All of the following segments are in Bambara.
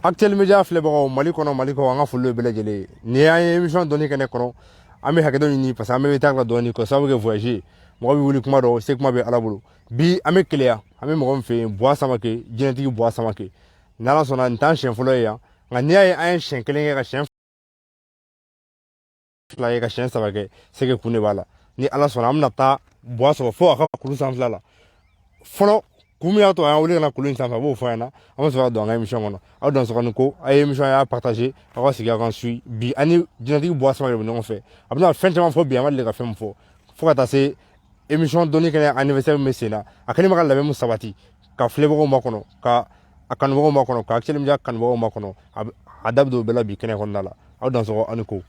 Actuel Media filɛbagaw Mali kɔnɔ Mali kɔ an ka foli bɛ lajɛlen ni an ye émission dɔnni kɛnɛ kɔnɔ an bɛ hakɛ dɔ ɲini parce que an bɛ taa la dɔɔni ko sababu kɛ voyager mɔgɔ bɛ wuli kuma dɔ se kuma bɛ Ala bolo bi an bɛ Keleya an bɛ mɔgɔ min fɛ yen Buwa Samake jinɛtigi Buwa Samake n'Ala sɔnna nin t'an siɲɛ fɔlɔ ye yan nka n'i y'a ye an ye siɲɛ kelen kɛ ka siɲɛ fila kɛ ka siɲɛ saba kɛ c'est que kun de b'a la ni Ala sɔnna an bɛna taa Buwa sɔrɔ fo a ka kulu sanfɛla la fɔlɔ kun min y'a to an y'an wuli ka na kulu in sanfɛ a b'o fɔ an ɲɛna an bɛ sɔrɔ ka don an ka émission kɔnɔ aw dansɔgɔni ko a ye émission y'a partager aw ka sigi aw kan su bi ani jinɛtigi Buwa Samake de bɛ ɲɔgɔn fɛ a bɛna fɛn caman fɔ bi an ma deli ka fɛn min fɔ fo ka taa se émission dɔnni kɛnɛ anniversaire min bɛ sen na a kɛlen bɛ ka labɛn min sabati ka filɛbagaw makɔnɔ ka a kanubagaw makɔnɔ ka Actuel Media kanubagaw makɔnɔ a da bɛ don o bɛɛ la bi kɛnɛ kɔnɔna la aw dansɔgɔ ani ko.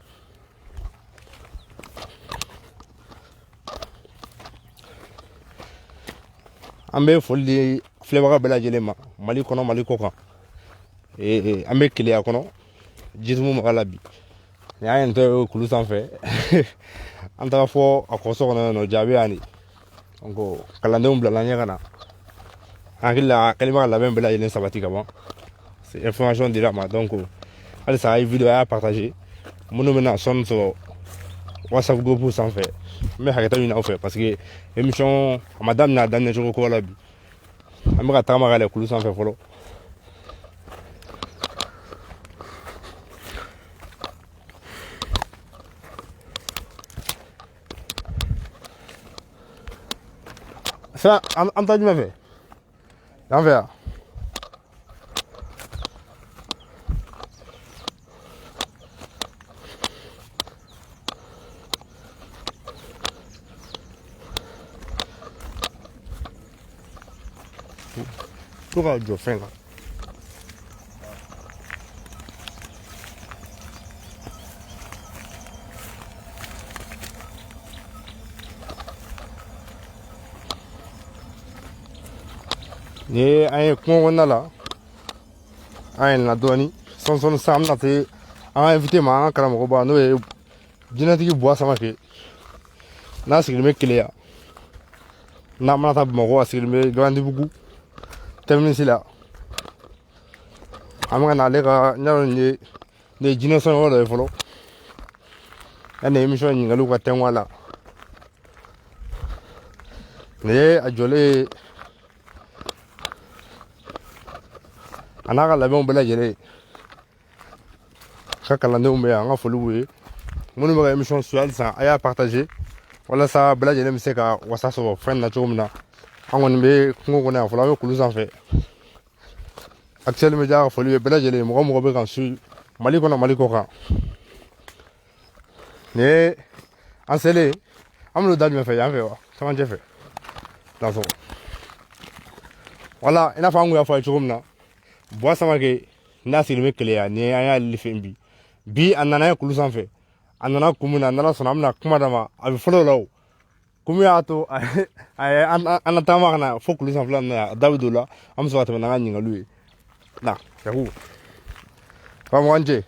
An bɛ foli di filɛbaga bɛɛ lajɛlen ma Mali kɔnɔ Mali kɔ kan an bɛ Keleya kɔnɔ Jitumu Maga la bi ni an ye nin to kulu sanfɛ an taga fɔ a kɔsɔ kɔnɔ nɔ jaabi yan de donc kalandenw bilala ɲɛ ka na an hakili la a kɛlen bɛ ka labɛn bɛɛ lajɛlen sabati ka ban information dira ma donc halisa a ye video a y'a partager minnu bɛna sɔnni sɔrɔ WhatsApp groupe sanfɛ n bɛ hakɛto ɲini aw fɛ parce que émission a ma daminɛ a daminɛ cogo ko la bi an bɛ ka tagama ka yɛlɛ kulu sanfɛ fɔlɔ sira an taa jumɛn fɛ yan fɛ yan to ka jɔ fɛn kan ni an ye kungo kɔnɔna la an yɛlɛnna dɔɔni sɔnsɔnni sisan an bɛna se an ka invité ma an ka karamɔgɔba n'o ye jinɛtigi Buwa Samake n'a sigilen bɛ Keleya n'an bɛna taa Bamakɔ a sigilen bɛ Gabandebougou terminus la an bɛ ka na ale ka n y'a dɔn nin ye jinɛ sɔnyɔrɔ dɔ ye fɔlɔ yanni émission ɲininkaliw ka tɛngun a la nin ye a jɔlen ye a n'a ka labɛnw bɛɛ lajɛlen ka kalandenw bɛ yan an ka foli b'u ye minnu bɛ ka émission suit halisa a y'a partager walasa bɛɛ lajɛlen bɛ se ka wasa sɔrɔ fɛn na cogo min na an kɔni bɛ kungo kɔnɔ yan fɔlɔ an bɛ kulu sanfɛ Actuel Media ka foli bɛ bɛɛ lajɛlen mɔgɔ mɔgɔ bɛ kan su Mali kɔnɔ Mali kɔ kan nin ye an selen an bɛ don da jumɛn fɛ yan fɛ wa camancɛ fɛ dansɔgɔ wala i n'a fɔ an kun y'a fɔ a ye cogo min na Buwa Samake n'a sigilen bɛ Keleya ni an y'ale fɛ bi a nana ye kulu sanfɛ a nana kun min na n'Ala sɔnna an bɛna kuma d'a ma a bɛ fɔlɔ la o kun min y'a to a ye an na taama ka na fo kulu sanfɛla ninnu na a da bɛ don o la an bɛ sɔrɔ ka tɛmɛ n'an ka ɲininkaliw ye na Yakubu karamɔgɔ an cɛ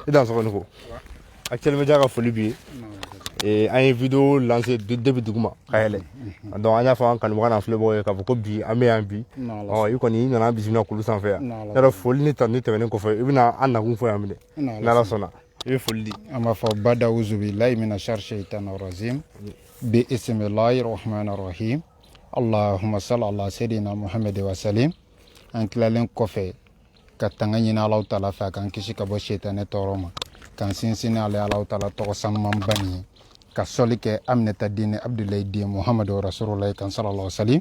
i dansɔgɔ ni ko Actuel Media ka foli b'i ye an ye video lancé depuis duguma ka yɛlɛ donc an y'a fɔ an kanubaga n'an filɛbagaw ye k'a fɔ ko bi an bɛ yan bi i kɔni i nana bisimila kulu sanfɛ yan yɔrɔ foli ni tanu tɛmɛnen kɔfɛ i bɛna an nakun fɔ yan minɛ n'Ala sɔnna i bɛ foli di an b'a fɔ bada uzubilahi mina shari shaitani rajim bi ismillahi rahmani rahim allahumma salli ala sayyidina muhammad wa salim an tilalen kɔfɛ ka tanga ɲini Alahu taala fɛ k'an kisi ka bɔ shaitani tɔɔrɔ ma k'an sinsin ale Alahu taala tɔgɔ sanumanba nin ka sɔli kɛ Aminata den Abdulayi den Muhamadu Rasululahi kan sallallahu alaihi wasallam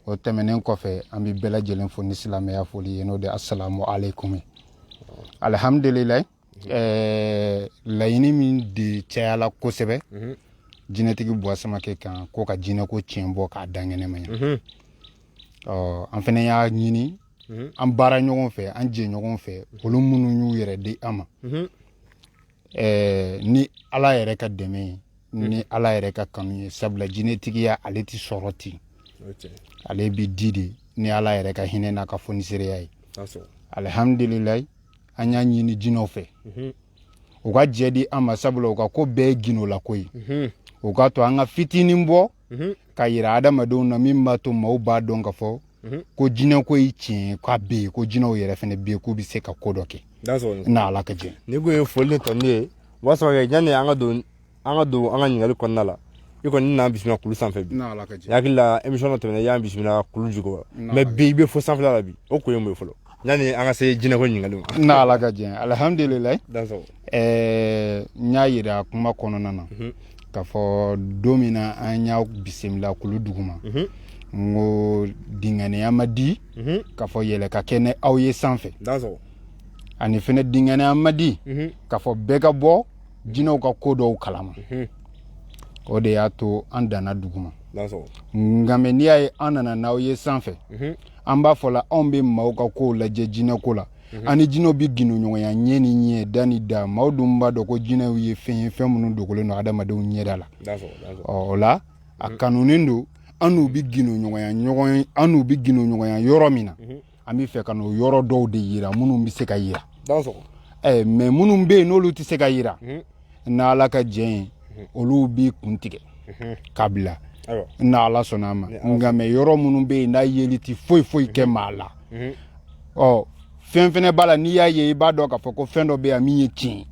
o tɛmɛnen kɔfɛ an bɛ bɛɛ lajɛlen fo ni silamɛya foli ye n'o de assalamu alaikum alhamdulilayi laɲini min de cayala kosɛbɛ jinɛtigi Buwa Samake kan ko ka jinɛ ko tiɲɛ bɔ k'a da ŋɛnɛma ɲɛ an fɛnɛ y'a ɲini an baara ɲɔgɔn fɛ an jɛ ɲɔgɔn fɛ olu minnu y'u yɛrɛ di an ma ni Ala yɛrɛ ka dɛmɛ ye ni Ala yɛrɛ ka kanu ye sabula jinɛtigiya ale ti sɔrɔ ten ale bi di de ni Ala yɛrɛ ka hinɛ n'a ka fonisereya ye alhamdulilayi an y'a ɲini jinɛw fɛ u ka jɛ di an ma sabula u ka ko bɛɛ ye ginola ko ye u ka to an ka fitinin bɔ ka yira adamadenw na min b'a to maaw b'a dɔn ka fɔ ko jinɛ ko yi tiɲɛ k'a bɛ yen ko jinɛw yɛrɛ fɛnɛ bɛ yen k'u bɛ se ka ko dɔ kɛ n'Ala ka jɛ ni ko ye foli ni tɔnden ye o b'a sɔrɔ kɛ yanni an ka don an ka ɲininkali kɔnɔna la i kɔni n'an bisimila kulu sanfɛ bi n'Ala ka jɛ hakili la émission dɔ tɛmɛna y'an bisimila kulu jukɔrɔ mais bi i bɛ fo sanfɛla la bi o kun ye mun ye fɔlɔ yanni an ka se jinɛ ko ɲininkali ma n'Ala ka jɛ alhamdulilayi n y'a yira kuma kɔnɔna na k'a fɔ don min na an y'a bisimila kulu duguma n ko dinganiya ma di k'a fɔ yɛlɛ ka kɛ ni aw ye sanfɛ ani fɛnɛ dinganiya ma di k'a fɔ bɛɛ ka bɔ jinɛw ka ko dɔw kalama o de y'a to an danna duguma nka mɛ n'i y'a ye an nana n'aw ye sanfɛ an b'a fɔ la anw bɛ maaw ka kow lajɛ jinɛ ko la ani jinɛw bɛ gindo-ɲɔgɔnya ɲɛ ni ɲɛ da ni da maaw dun b'a dɔn ko jinɛw ye fɛn ye fɛn minnu dogolen don adamadenw ɲɛda la o la a kanunen don an n'u bɛ gindo-ɲɔgɔnya yɔrɔ min na an bɛ fɛ ka n'o yɔrɔ dɔw de yira minnu bɛ se ka yira mais minnu bɛ yen n'olu tɛ se ka yira n'Ala ka jɛ ye olu b'i kun tigɛ k'a bila n'Ala sɔnna a ma nka mais yɔrɔ minnu bɛ yen n'a yeli tɛ foyi kɛ maa la fɛn fɛnɛ b'a la n'i y'a ye i b'a dɔn k'a fɔ ko fɛn dɔ bɛ yan min ye tiɲɛ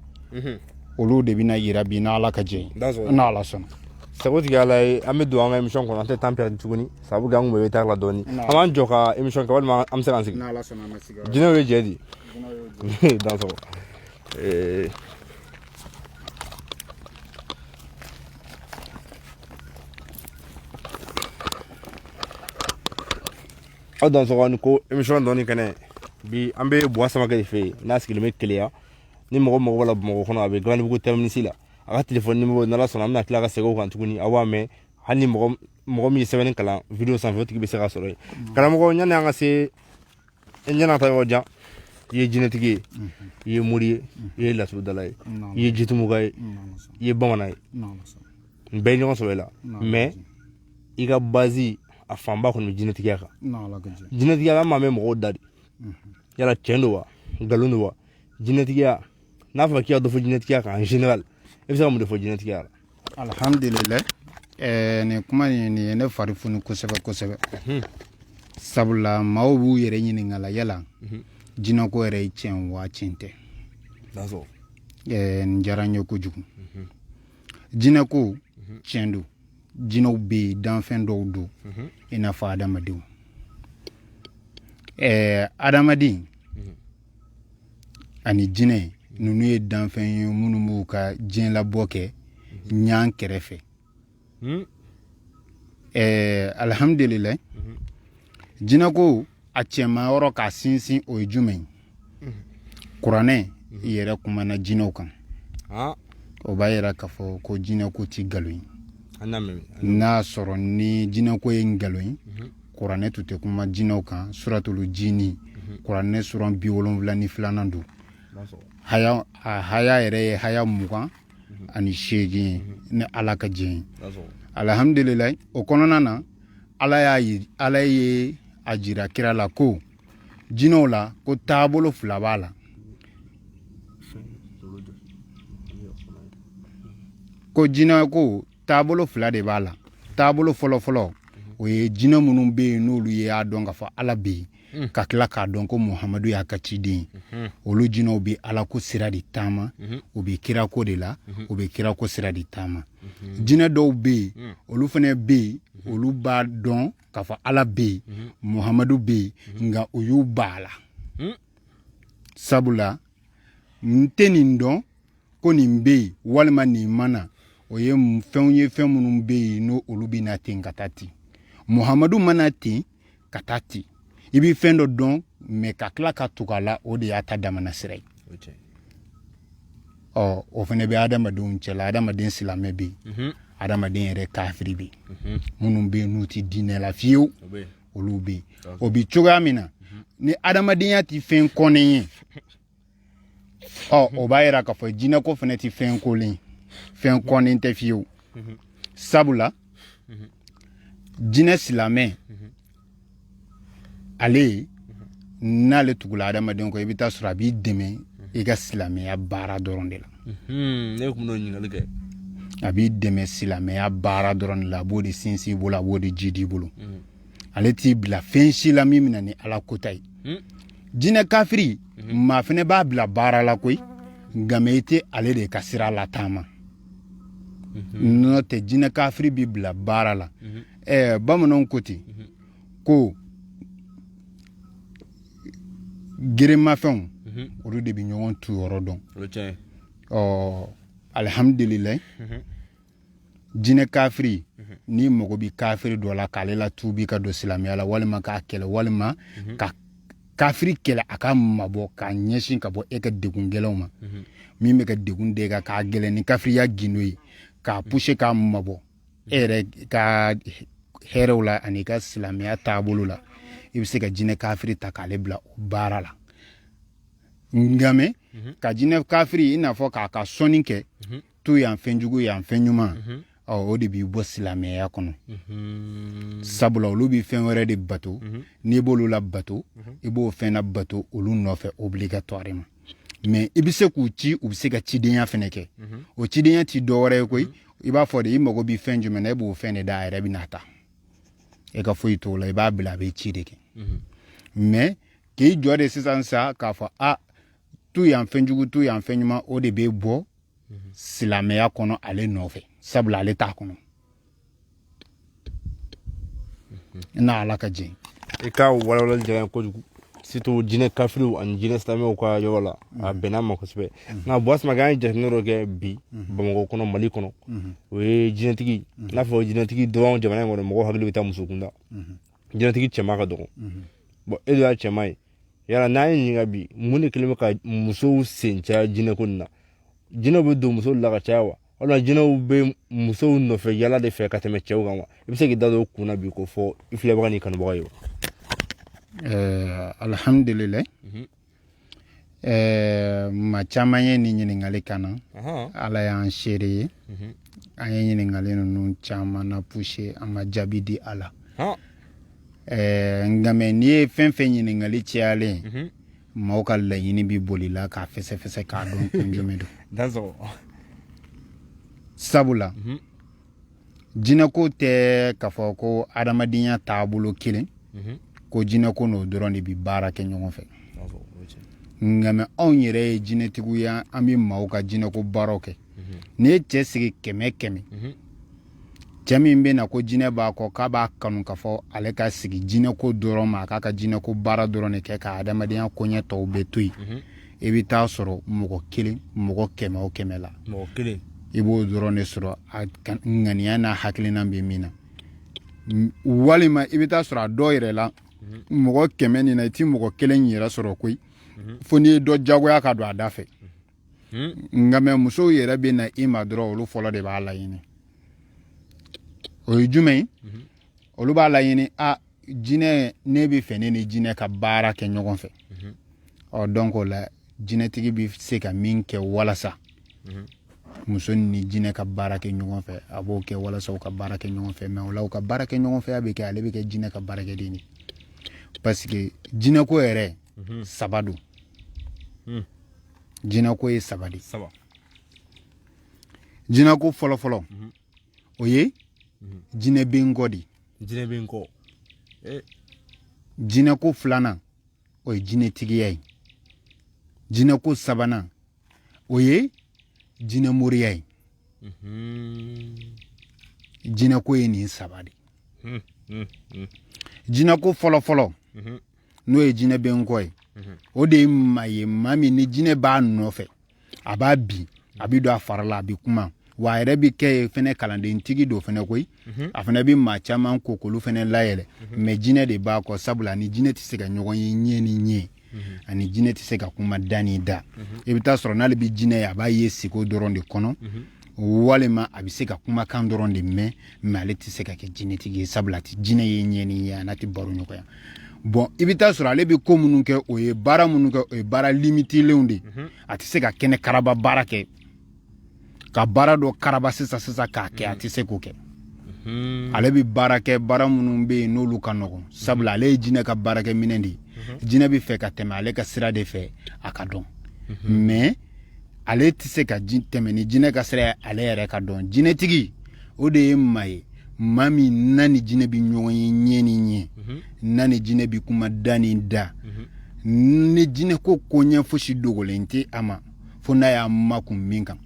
olu de bɛna yira bi n'Ala ka jɛ ye n'Ala sɔnna sago tigɛ Ala ye an bɛ don an ka émission kɔnɔ an tɛ temps perdre tuguni sabu kɛ an kun bɛ retard la dɔɔni an b'an jɔ ka émission kɛ walima an bɛ se k'an sigi jinɛw ye jɛ di dansɔgɔ aw dansɔgɔ ni ko émission dɔɔni kɛnɛ bi an bɛ Buwa Samakɛ de fɛ yen n'a sigilen bɛ Keleya ni mɔgɔ b'a la Bamakɔ kɔnɔ a bɛ Galabugu terminus la a ka téléphone numéro n'Ala sɔnna an bɛna tila ka segin o kan tuguni aw b'a mɛn hali ni mɔgɔ min ye sɛbɛnni kalan vidéo sanfɛ o tigi bɛ se k'a sɔrɔ yen karamɔgɔ yanni an ka se ɲɛna taa yɔrɔ jan i ye jinɛtigi ye i ye mori ye i ye laturudala ye i ye jitumuka ye i ye bamanan ye n bɛɛ ye ɲɔgɔn sɔrɔ i la mais i ka base a fanba kɔni bɛ jinɛtigiya kan jinɛtigiya an maa mɛn mɔgɔw da de yala tiɲɛ don wa nkalon don wa jinɛtigiya n'a fɔra k'i ka dɔ fɔ jinɛtigiya kan en général i bɛ se ka mun de fɔ jinɛtigiya la alhamdulilayi nin kuma nin ye ne fari funu kosɛbɛ sabula maaw b'u yɛrɛ ɲininka la yala jinɛko yɛrɛ ye tiɲɛ wa tiɲɛ tɛ nin diyara n ye kojugu jinɛko tiɲɛ don jinɛw bɛ yen danfɛn dɔw don i n'a fɔ adamadenw adamaden ani jinɛ ninnu ye danfɛn ye minnu b'u ka diɲɛlabɔ kɛ ɲan kɛrɛfɛ alhamdulilayi jinɛko a cɛma yɔrɔ k'a sinsin o ye jumɛn ye kuranɛ yɛrɛ kumana jinɛw kan o b'a yira k'a fɔ ko jinɛko ti nkalon ye n'a sɔrɔ ni jinɛko ye nkalon ye kuranɛ tun tɛ kuma jinɛw kan suratul jini kuranɛ sura 72 don haya yɛrɛ ye haya 28 ni Ala ka jɛ ye alhamdulilayi o kɔnɔna na Ala ye a jira kira la ko jinɛw la ko taabolo fila b'a la ko jinɛ ko taabolo fila de b'a la taabolo fɔlɔ o ye jinɛ minnu bɛ yen n'olu y'a dɔn k'a fɔ Ala bɛ yen ka tila k'a dɔn ko Muhamadu y'a ka ciden ye olu jinɛw bɛ Ala ko sira de taama u bɛ kira ko de la u bɛ kira ko sira de taama jinɛ dɔw bɛ yen olu fana bɛ yen olu b'a dɔn k'a fɔ Ala bɛ yen Muhamadu bɛ yen nka u y'u ba la sabula n tɛ nin dɔn ko nin bɛ yen walima nin mana o ye fɛnw ye fɛn minnu bɛ yen n'o olu bɛ na ten ka taa ten Muhamadu mana ten ka taa ten i bɛ fɛn dɔ dɔn mais ka tila ka tugu a la o de y'a ta damana sira ye o fana bɛ adamadenw cɛla adamaden silamɛ bɛ yen adamaden yɛrɛ kafiri bɛ yen minnu bɛ yen n'u tɛ diinɛ la fiyewu olu bɛ yen o bɛ cogoya min na ni adamadenya tɛ fɛn kɔnnen ye o b'a yira k'a fɔ jinɛko fana tɛ fɛn kolen fɛn kɔnnen tɛ fiyewu sabula jinɛ silamɛ ale n'ale tugula adamaden kɔ i bɛ taa sɔrɔ a b'i dɛmɛ i ka silamɛya baara dɔrɔn de la ne kun b'o ɲininkali kɛ a b'i dɛmɛ silamɛya baara dɔrɔn de la a b'o de sinsin i bolo a b'o de jidi i bolo ale t'i bila fɛn si la min bɛna ni ala kota ye jinɛ kafiri maa fɛnɛ b'a bila baara la koyi nka mɛ i tɛ ale de ka sira la taama n'o tɛ jinɛ kafiri b'i bila baara la bamananw ko ten ko geremafɛnw olu de bɛ ɲɔgɔn tu yɔrɔ dɔn alihamdulilayi jinɛ kafiri ni mago bɛ kafiri dɔ la k'ale la tuubi ka don silamɛya la walima k'a kɛlɛ walima ka kafiri kɛlɛ a ka mabɔ k'a ɲɛsin ka bɔ e ka degun gɛlɛnw ma min bɛ ka degun de ka k'a gɛlɛn ni kafiriya gindo ye k'a pushe k'a mabɔ e yɛrɛ ka hɛrɛw la ani ka silamɛya taabolo la i bɛ se ka jinɛ kafiri ta k'ale bila o baara la ngamɛ ka jinɛ kafiri i n'a fɔ k'a ka sɔnni kɛ to yan fɛn jugu yan fɛn ɲuman o de b'i bɔ silamɛya kɔnɔ sabula olu bɛ fɛn wɛrɛ de bato n'i b'olu la bato i b'o fɛn na bato olu nɔfɛ obligatoirement mais i bɛ se k'u ci u bɛ se ka cidenya fɛnɛ kɛ o cidenya ti dɔwɛrɛ ye koyi i b'a fɔ de i mago bɛ fɛn jumɛn na e b'o fɛn de da a yɛrɛ bɛ n'a ta e ka foyi t'o la i b'a bila a bɛ ci de kɛ mais k'i jɔ de sisan sa k'a fɔ tu yan fɛn jugu tu yan fɛn ɲuman o de bɛ bɔ silamɛya kɔnɔ ale nɔfɛ sabula ale t'a kɔnɔ n'a ala ka jɛ i ka walawalali diyara n ye kojugu surtout jinɛ kafiriw ani jinɛ silamɛw ka yɔrɔ la a bɛnna ma kosɛbɛ nka buwa samakɛ an ye jateminɛ dɔ kɛ bi bamakɔ kɔnɔ mali kɔnɔ o ye jinɛtigi n'a fɔ jinɛtigi dɔrɔn jamana in kɔnɔ mɔgɔw hakili bɛ taa muso kunda jinɛtigi cɛman ka dɔgɔ bon e de y'a cɛman ye yala n'an ye ɲininka bi mun de kɛlen bɛ ka musow sen caya jinɛko nin na jinɛw bɛ don musow la ka caya wa walima jinɛw bɛ musow nɔfɛ yala de fɛ ka tɛmɛ cɛw kan wa i bɛ se k'i da don o kun na bi k'o fɔ i filɛbaga n'i kanubaga ye wa alhamdulillah ma caman ye nin ɲininkali kan na ala y'an seere ye an ye ɲininkali ninnu caman na pushe an ma jaabi di a la nka mɛ n'i ye fɛn fɛn ɲininkali cayalen maaw ka laɲini bɛ boli la k'a fɛsɛfɛsɛ k'a dɔn kun jumɛn don sabula jinɛko tɛ k'a fɔ ko adamadenya taabolo kelen ko jinɛko n'o dɔrɔn de bɛ baara kɛ ɲɔgɔn fɛ nka mɛ anw yɛrɛ ye jinɛtigiw ye an bɛ maaw ka jinɛko baaraw kɛ n'i ye cɛ sigi 100 cɛ min bɛ na ko jinɛ b'a kɔ k'a b'a kanu k'a fɔ ale ka sigi jinɛko dɔrɔn ma a k'a ka jinɛko baara dɔrɔn de kɛ ka adamadenya koɲɛ tɔw bɛɛ to yen i bɛ taa sɔrɔ mɔgɔ 1 mɔgɔ 100 o 100 la i b'o dɔrɔn de sɔrɔ a ŋaniya n'a hakilina bɛ min na walima i bɛ taa sɔrɔ a dɔw yɛrɛ la mɔgɔ 100 nin na i ti mɔgɔ 1 yɛrɛ sɔrɔ koyi fo n'i ye dɔ jagoya ka don a da fɛ nka mɛ musow yɛrɛ bɛ na i ma dɔrɔn olu fɔlɔ de b'a laɲini o ye jumɛn ye olu b'a laɲini jinɛ ne bɛ fɛ ne ni jinɛ ka baara kɛ ɲɔgɔn fɛ donc o la jinɛtigi bɛ se ka min kɛ walasa muso ni jinɛ ka baara kɛ ɲɔgɔn fɛ a b'o kɛ walasa u ka baara kɛ ɲɔgɔn fɛ mais o la u ka baara kɛ ɲɔgɔn fɛ a bɛ kɛ ale bɛ kɛ jinɛ ka baarakɛden ye parce que jinɛko yɛrɛ saba don jinɛko ye saba de jinɛko fɔlɔfɔlɔ o ye jinɛ benkɔ de jinɛko filanan o ye jinɛtigiya ye jinɛko sabanan o ye jinɛ moriya ye jinɛko ye nin saba de jinɛko fɔlɔfɔlɔ n'o ye jinɛ benkɔ ye o de ye maa ye maa min ni jinɛ b'a nɔfɛ a b'a bin a bɛ don a fari la a bɛ kuma wa a yɛrɛ bɛ kɛ fɛnɛ kalandentigi do fɛnɛ koyi a fɛnɛ bɛ maa caman ko k'olu fɛnɛ layɛlɛ mais jinɛ de b'a kɔ sabula ni jinɛ tɛ se ka ɲɔgɔn ye ɲɛ ni ɲɛ ani jinɛ tɛ se ka kuma da ni da i bɛ taa sɔrɔ n'ale bɛ jinɛ ye a b'a ye siko dɔrɔn de kɔnɔ walima a bɛ se ka kumakan dɔrɔn de mɛn mais ale tɛ se ka kɛ jinɛtigi ye sabula jinɛ ye ɲɛ ni ɲɛ a n'a tɛ baro ɲɔgɔnya bon i bɛ taa sɔrɔ ale bɛ ko minnu kɛ o ye baara minnu kɛ o ye baara limitilenw de a tɛ se ka kɛnɛ karaba baara kɛ ka baara dɔ karaba sisan k'a kɛ a tɛ se k'o kɛ ale bɛ baara kɛ baara minnu bɛ yen n'olu ka nɔgɔn sabula ale ye jinɛ ka baarakɛ minɛ de ye jinɛ bɛ fɛ ka tɛmɛ ale ka sira de fɛ a ka dɔn mais ale tɛ se ka tɛmɛ ni jinɛ ka sira ye ale yɛrɛ ka dɔn jinɛtigi o de ye maa ye mami nani jinɛ bi ɲɔgɔn ye ɲɛ ni ɲɛ nani jinɛ bi kuma da ni da ni jinɛ ko ko ɲɛ fosi dogolen tɛ a ma fo n'a y'a makun min kan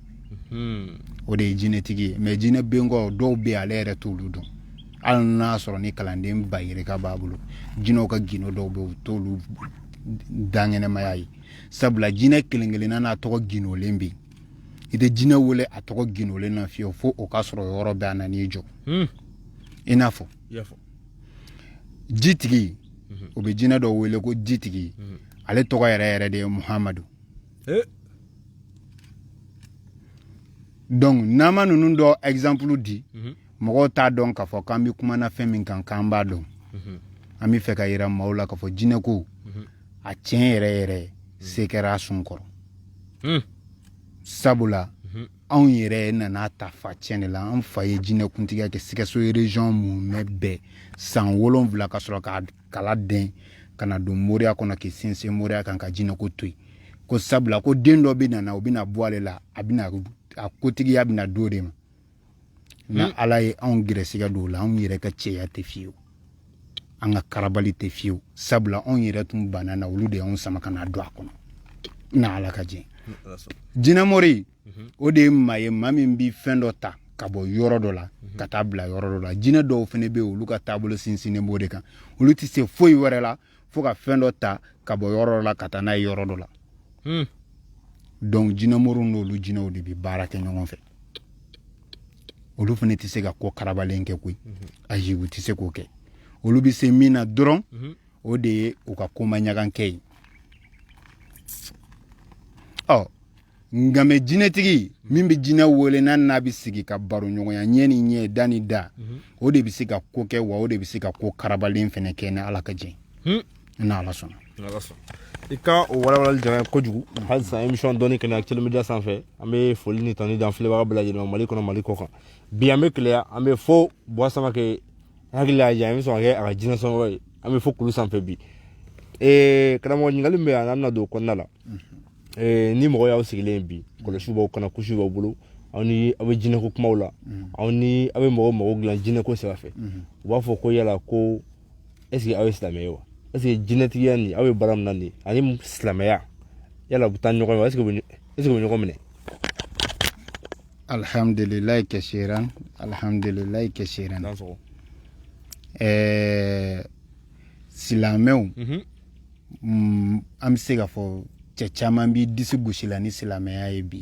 o de ye jinɛtigi ye mais jinɛ bengɔ dɔw bɛ ale yɛrɛ t'olu dɔn hali n'a sɔrɔ ni kalanden ba yirika b'a bolo jinɛw ka gindo dɔw bɛ u t'olu daŋɛnɛmaya ye sabula jinɛ kelen-kelenna n'a tɔgɔ ginolen bɛ yen i tɛ jinɛ wele a tɔgɔ ginolen na fiyewu fo o ka sɔrɔ yɔrɔ bɛɛ a nan'i jɔ i n'a fɔ jitigi o bɛ jinɛ dɔw wele ko jitigi ale tɔgɔ yɛrɛ yɛrɛ de ye muhamadu donc n'an ma ninnu dɔ exemple di mɔgɔw t'a dɔn k'a fɔ k'an bɛ kumana fɛn min kan k'an b'a dɔn an bɛ fɛ ka yira maaw la k'a fɔ jinɛ ko a tiɲɛ yɛrɛ yɛrɛ se kɛra a sun kɔrɔ sabula anw yɛrɛ nana ta fa tiɲɛ de la an fa ye jinɛ kuntigiya kɛ Sikaso région mumɛ bɛɛ san 7 ka sɔrɔ k'a kala den ka na don moriya kɔnɔ k'i sinsin moriya kan ka jinɛ ko to yen ko sabula ko den dɔ bɛ nana o bɛna bɔ ale la a kotigiya bɛna do de ma na ala ye anw gɛrɛsɛgɛ don o la anw yɛrɛ ka cɛya tɛ fiyewu an ka karabali tɛ fiyewu sabula anw yɛrɛ tun banna na olu de y'anw sama ka na don a kɔnɔ na ala ka jɛ jinɛmɔri o de ye maa ye maa min bɛ fɛn dɔ ta ka bɔ yɔrɔ dɔ la ka taa bila yɔrɔ dɔ la jinɛ dɔw fana bɛ yen olu ka taabolo sinsinnen b'o de kan olu tɛ se foyi wɛrɛ la fo ka fɛn dɔ ta ka bɔ yɔrɔ dɔ la ka taa n'a ye yɔrɔ dɔ la donc jinɛmɔriw n'olu jinɛw de bɛ baara kɛ ɲɔgɔn fɛ olu fana tɛ se ka ko karabalen kɛ koyi ayi u tɛ se k'o kɛ olu bɛ se min na dɔrɔn o de ye u ka koma ɲagan kɛ ye nka mɛ jinɛtigi min bɛ jinɛ wele n'a bɛ sigi ka baro ɲɔgɔnya ɲɛ ni ɲɛ da ni da o de bɛ se ka ko kɛ wa o de bɛ se ka ko karabalen fana kɛ ni ala ka jɛ ni ala sɔnna i ka o walawalali jara kojugu halisa émission dɔɔni kɛnɛ Actuel Media sanfɛ an bɛ foli ni tani dan filɛbaga bɛɛ lajɛlen ma Mali kɔnɔ Mali kɔ kan bi an bɛ keleya an bɛ fo Buwa Samakɛ hakili a diya an bɛ sɔn ka kɛ a ka jinɛ sɔngɔ ye an bɛ fo kulu sanfɛ bi karamɔgɔ ɲininkali min bɛ yan an bɛna don o kɔnɔna la ni mɔgɔ y'aw sigilen bi kɔlɔsiw b'aw kana kusiw b'aw bolo aw ni aw bɛ jinɛko kumaw la aw ni aw bɛ mɔgɔw mago dilan jinɛko sira fɛ u b'a fɔ ko yala ko est ce que aw ye silamɛ ye wa est ce que jinɛtigiya nin aw ye baara min na nin ani silamɛya yala u bɛ taa ɲɔgɔn ye wa est ce que u bɛ ɲɔgɔn minɛ alhamdulilayi kasiran alhamdulilayi kasiran silamɛw an bɛ se ka fɔ cɛ caman bɛ disi gosi la ni silamɛya ye bi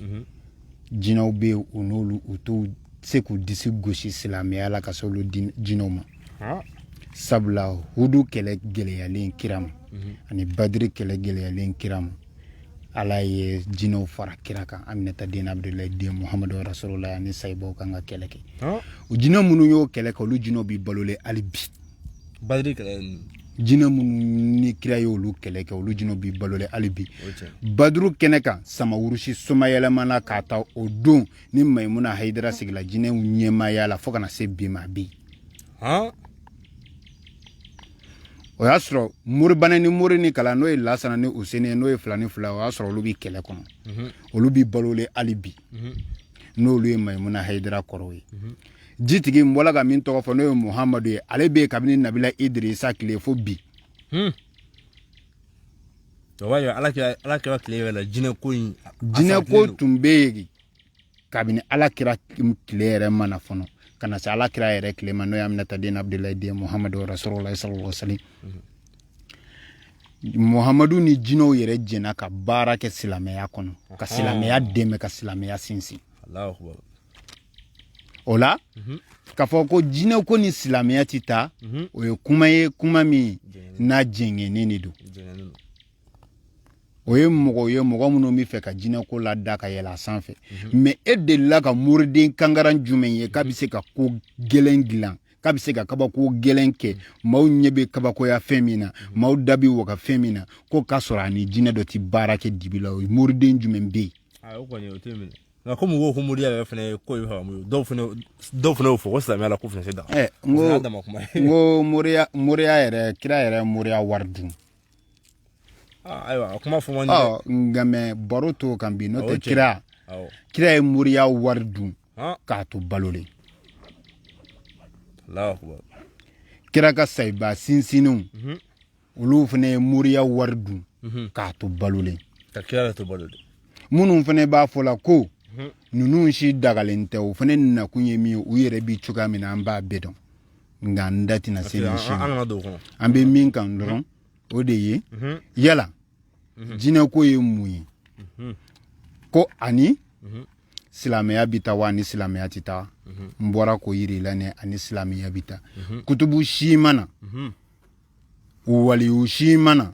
jinɛw bɛ yen u n'olu u t'u se k'u disi gosi silamɛya la ka se olu jinɛw ma sabula hudu kɛlɛ gɛlɛyalen kira ma ani badiri kɛlɛ gɛlɛyalen kira ma ala ye jinɛw fara kira kan Aminata den Abdulayi den Muhamadu Rasulullah ani sahibaw kan ka kɛlɛ kɛ o jinɛ minnu y'o kɛlɛ kɛ olu jinɛw bɛ balolen hali bi badiri kɛlɛ jinɛ minnu ni kira ye olu kɛlɛ kɛ olu jinɛw bɛ balolen hali bi baduru kɛnɛ kan samawurusi somayɛlɛmana k'a ta o don ni Mayimuna Hayidara sigila jinɛw ɲɛmaaya la fo kana se bi ma bi o y'a sɔrɔ moribana ni mori ni kala n'o ye Lasana ni Useni n'o ye fila ni fila o y'a sɔrɔ olu bɛ kɛlɛ kɔnɔ olu bɛ balolen hali bi n'olu ye Mayimuna Hayidara kɔrɔw ye jitigi n bɔla ka min tɔgɔ fɔ n'o ye Muhamadu ye ale bɛ yen kabini Nabila Idirisa tile fo bi ala kira tile yɛrɛ la jinɛko tun bɛ yen kabini ala kira tile yɛrɛ mana fɔlɔ ka na se ala kira yɛrɛ tile ma n'o ye Aminata den Abdulayi den Muhamadu Rasulullah sallallahu alaihi wasallam Muhamadu ni jinɛw yɛrɛ jɛnna ka baara kɛ silamɛya kɔnɔ ka silamɛya dɛmɛ ka silamɛya sinsin o la k'a fɔ ko jinɛ ko ni silamɛya tɛ taa o ye kuma min n'a jɛngɛnnen de don o ye mɔgɔ minnu bɛ fɛ ka jinɛ ko la da ka yɛlɛ a sanfɛ mais e delila ka moriden kangaran jumɛn ye k'a bɛ se ka ko gɛlɛn dilan k'a bɛ se ka kabako gɛlɛn kɛ maaw ɲɛ bɛ kabakoya fɛn min na maaw da bɛ waga fɛn min na ko k'a sɔrɔ a ni jinɛ dɔ tɛ baara kɛ dibi la o ye moriden jumɛn bɛ yen nka ko mɔgɔw ko moriya yɛrɛ fana ye ko ye faamu dɔw fana y'o fɔ ko silamɛya la ko fana se da n ko moriya yɛrɛ kira yɛrɛ moriya wari dun ayiwa kuma fɔ man nka mɛ baro to kan bi n'o tɛ kira ye moriya wari dun k'a to balolen Allahu akbar. Kira ka sayba sinsinu olu fana muriya wardu ka to balule Ka kira to balule munun fana b'a fɔ la ko nunun si dagalen tɛ o fana na kun ye min u yɛrɛ bi cogoya min na an b'a bɛɛ dɔn nka n da tɛna se nin si ma an bɛ min kan dɔrɔn o de ye yala jinɛ ko ye mun ye ko ani silamɛya bi taa wa ani silamɛya tɛ taa n bɔra ko yiri la ne ani silamɛya bi taa kutubu si mana waliyu si mana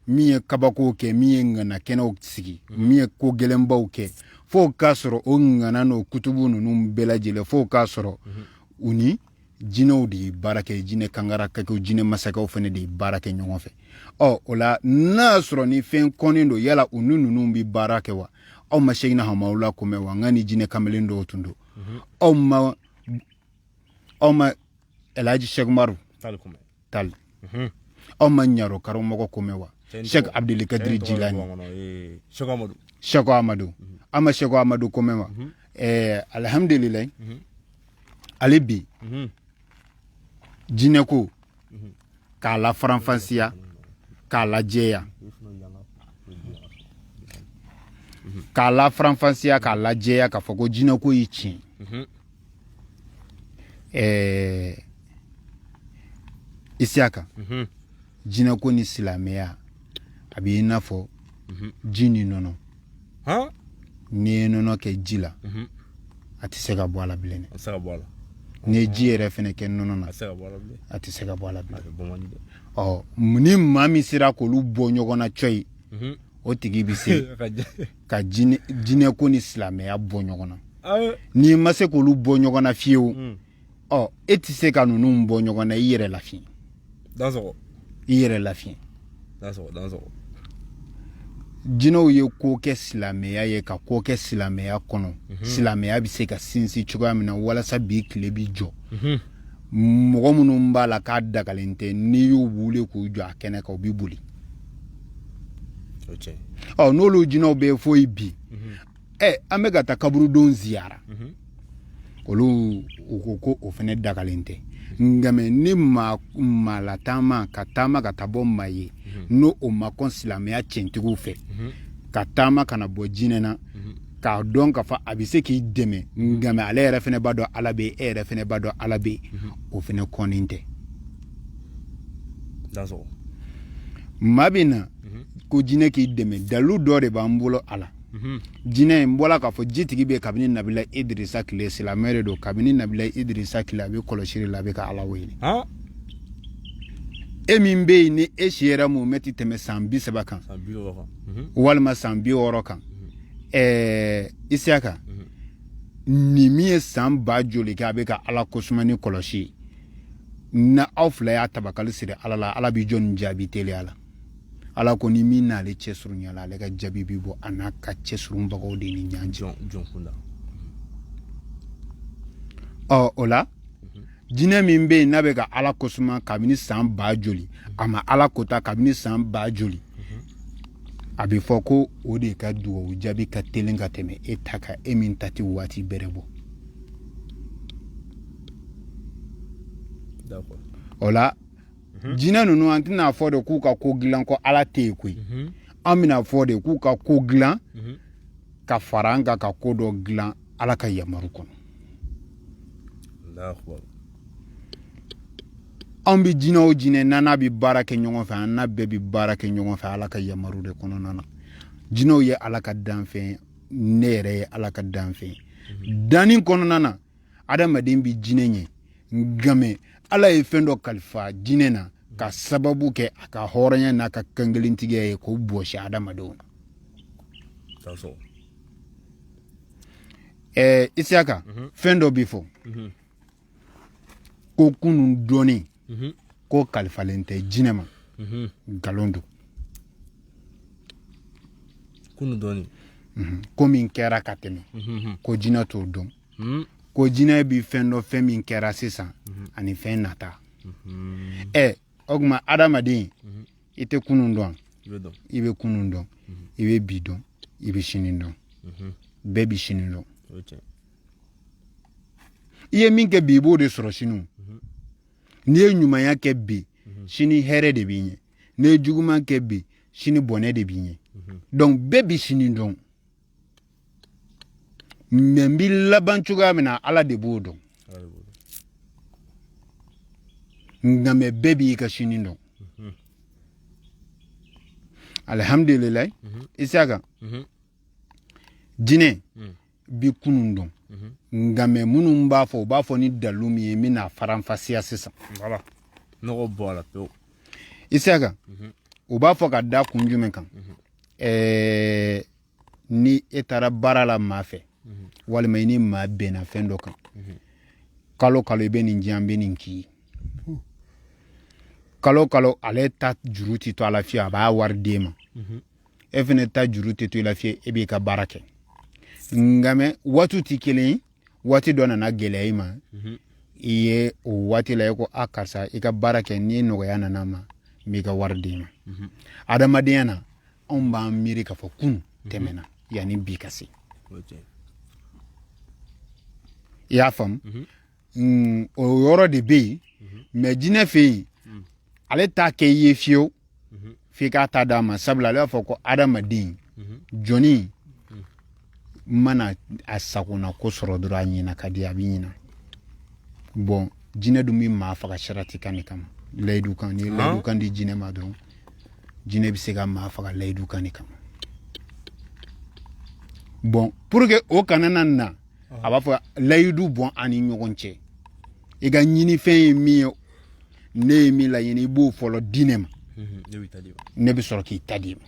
min ye kabako kɛ min ye ŋana kɛnɛw sigi min ye ko gɛlɛnbaw kɛ fo k'a sɔrɔ o ŋana n'o kutubu ninnu bɛɛ lajɛlen fo k'a sɔrɔ u ni jinɛw de ye baara kɛ jinɛ kangarakɛw jinɛ masakɛw fana de ye baara kɛ ɲɔgɔn fɛ o la n'a y'a sɔrɔ ni fɛn kɔnnen don yala u ni ninnu bɛ baara kɛ wa aw ma segin hama la ko mɛn wa n ka ni jinɛ kamalen dɔw tun don aw ma Elhaji Sheikh Umaru Tall aw ma ɲaro karamɔgɔ ko mɛn wa Sheikh Abdulkadir Jilani Sheikh Amadu aw ma Sheikh Amadu ko mɛn wa alhamdulillah ale bi jinɛ ko k'a la faranfasiya k'a la jɛya k'a la faranfasiya k'a la jɛya k'a fɔ ko jinɛ ko y'i tiɲɛ Isiaka jinɛ ko ni silamɛya a b'i n'a fɔ ji ni nɔnɔ n'i ye nɔnɔ kɛ ji la a tɛ se ka bɔ a la bilen n'i ye ji yɛrɛ fɛnɛ kɛ nɔnɔ na a tɛ se ka bɔ a la bilen ni maa min sera k'olu bɔ ɲɔgɔn na coyi o tigi bɛ se ka jinɛ ko ni silamɛya bɔ ɲɔgɔn na n'i ma se k'olu bɔ ɲɔgɔn na fiyewu e tɛ se ka ninnu bɔ ɲɔgɔn na i yɛrɛ lafiɲɛ jinɛw ye ko kɛ silamɛya ye ka ko kɛ silamɛya kɔnɔ silamɛya bɛ se ka sinsin cogoya min na walasa bi tile bi jɔ mɔgɔ minnu b'a la k'a dagalen tɛ n'i y'u wuli k'u jɔ a kɛnɛ kan u bɛ boli n'olu jinɛw bɛ foyi bi an bɛ ka taa kaburudon ziyara olu u ko ko o fana dagalen tɛ nka ni maa lataama ka taama ka taa bɔ maa ye n'o o ma kɔn silamɛya tiɲɛtigiw fɛ ka taama kana bɔ jinɛ na k'a dɔn k'a fɔ a bɛ se k'i dɛmɛ nka ale yɛrɛ fana b'a dɔn ala bɛ e yɛrɛ fana b'a dɔn ala bɛ o fana kɔnnen tɛ maa bɛ na ko jinɛ k'i dɛmɛ dalu dɔ de b'an bolo a la jinɛ in bɔra k'a fɔ jitigi bɛ kabini Nabila Idirisa tile silamɛ de don kabini Nabila Idirisa tile a bɛ kɔlɔsili la a bɛ ka ala wele e min bɛ yen ni e si yɛrɛ mun mɛ ti tɛmɛ san 30 kan walima san 60 kan Isiaka ni min ye san 1000 joli kɛ a bɛ ka ala kosumani kɔlɔsi na aw fila y'a tabakali siri ala la ala bɛ jɔn jaabi teliya la ala ko ni min n'ale cɛ surunya la ale ka jaabi bɛ bɔ a n'a ka cɛ surunbagaw de ni ɲɔgɔn cɛ o la jinɛ min bɛ yen n'a bɛ ka ala kosuma kabini san 1000 joli a ma ala kota kabini san 1000 joli a bɛ fɔ ko o de ka dugawu jaabi ka teli ka tɛmɛ e ta kan e min ta tɛ waati bɛrɛ bɔ o la jinɛ ninnu an tɛna fɔ de k'u ka ko dilan ko ala tɛ yen koyi an bɛna fɔ de k'u ka ko dilan ka fara an kan ka ko dɔ dilan ala ka yamaru kɔnɔ an bɛ jinɛ o jinɛ n'an bɛ baara kɛ ɲɔgɔn fɛ an n'a bɛɛ bɛ baara kɛ ɲɔgɔn fɛ ala ka yamaru de kɔnɔna na jinɛw ye ala ka danfɛn ne yɛrɛ ye ala ka danfɛn danni kɔnɔna na adamaden bɛ jinɛ ɲɛ nka ala ye fɛn dɔ kalifa jinɛ na ka sababu kɛ a ka hɔrɔnya n'a ka kankelentigiya ye k'o bɔsi adamadenw na Isiaka fɛn dɔ bɛ fɔ ko kunun dɔɔnin ko kalifalen tɛ jinɛ ma nkalon don kunun dɔɔnin ko min kɛra ka tɛmɛ ko jinɛ t'o dɔn ko jinɛ bɛ fɛn dɔ fɛn min kɛra sisan ani fɛn nata o tuma adamaden i tɛ kunun dɔn i bɛ kunun dɔn i bɛ bi dɔn i bɛ sini dɔn bɛɛ bɛ sini dɔn i ye min kɛ bi i b'o de sɔrɔ sini n'i ye ɲumanya kɛ bi sini hɛrɛ de b'i ɲɛ n'i ye juguman kɛ bi sini bɔnɛ de b'i ɲɛ donc bɛɛ bi sini dɔn mais n bi laban cogoya min na ala de b'o dɔn nka mɛ bɛɛ b'i ka sini dɔn alhamdulilayi Isaka jinɛ bi kunun dɔn nka mɛ minnu b'a fɔ u b'a fɔ ni dalu min ye n bɛna faranfasiya sisan voilà nɔgɔ bɔ a la pewu Isaka u b'a fɔ ka da kun jumɛn kan ni e taara baara la maa fɛ walima i ni maa bɛnna fɛn dɔ kan kalo kalo i bɛ nin diyan n bɛ nin k'i ye kalo kalo ale ta juru tɛ to a la fiyewu a b'a wari d'e ma e fana ta juru tɛ to i la fiyewu e b'i ka baara kɛ nka mɛ waatiw tɛ kelen ye waati dɔ nana gɛlɛya i ma i ye o waati la i ko a karisa i ka baara kɛ ni nɔgɔya nana ma n b'i ka wari d'e ma adamadenya na anw b'an miiri k'a fɔ kunun tɛmɛna yanni bi ka se i y'a faamu o yɔrɔ de bɛ yen mɛ jinɛ fɛ yen ale t'a kɛ i ye fiyewu f'i k'a ta d'a ma sabula ale b'a fɔ ko adamaden jɔnni mana a sagona ko sɔrɔ dɔrɔn a ɲɛna ka di a bɛ ɲɛna bon jinɛ dun bɛ maa faga sarati kan de kama layidu kan ni layidu kan di jinɛ ma dɔrɔn jinɛ bɛ se ka maa faga layidu kan de kama bon pour que o kana na a b'a fɔ layidu bɔn an ni ɲɔgɔn cɛ i ka ɲinifɛn ye min ye ne ye min laɲini i b'o fɔlɔ di ne ma ne bɛ sɔrɔ k'i ta di ma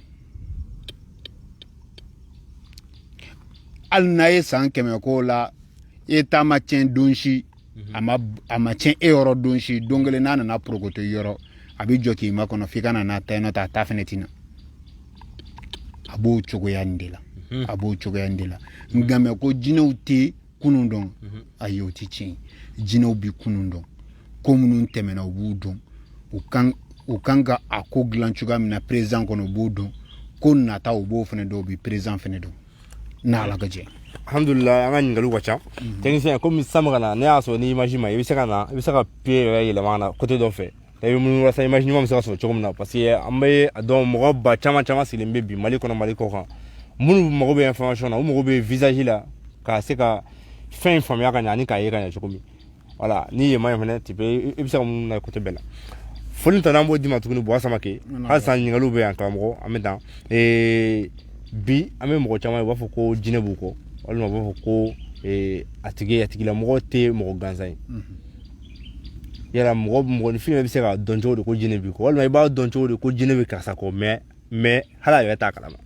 hali n'a ye san 100 k'o la e ta ma tiɲɛ don si a ma tiɲɛ e yɔrɔ don si don kelen n'a nana porokoto yɔrɔ a bɛ jɔ k'i ma kɔnɔ f'i ka na n'a ta ye n'o tɛ a ta fɛnɛ tɛna a b'o cogoya nin de la a b'o cogoya nin de la nka mɛ ko jinɛw tɛ kunun dɔn ayi o tɛ tiɲɛ jinɛw bi kunun dɔn ko minnu tɛmɛna u b'u dɔn u kan ka a ko dilan cogoya min na président kɔnɔ u b'o dɔn ko nata u b'o fɛnɛ dɔn u bɛ président fɛnɛ dɔn n'ala ka jɛ alhamdulillah an ka ɲininkaliw ka ca technicien komi sisan bɛ ka na ne y'a sɔrɔ ni image ma i bɛ se ka na i bɛ se ka pied yɛrɛ yɛlɛma na côté dɔ fɛ i bɛ mun walasa image ɲuman bɛ se ka sɔrɔ cogo min na parce que an bɛ a dɔn mɔgɔ ba caman sigilen bɛ bi Mali kɔnɔ Mali kɔ kan minnu mago bɛ information na u mago bɛ visage la ka se ka fɛn in faamuya ka ɲɛ ani k'a ye ka ɲɛ cogo min voilà ni ye ma fɛnɛ tu peux i bɛ se ka mun na côté bɛɛ la foli tɔ n'an b'o d'i ma tuguni Buwa Samake hali sisan ɲininkaliw bɛ yan karamɔgɔ an bɛ tan bi an bɛ mɔgɔ caman ye u b'a fɔ ko jinɛ b'u kɔ walima u b'a fɔ ko a tigilamɔgɔ tɛ mɔgɔ gansan ye yala mɔgɔninfin bɛ se ka dɔn cogo di ko jinɛ b'i kɔ walima i b'a dɔn cogo di ko jinɛ bɛ karisa kɔ mais hali a yɛrɛ t'a kalama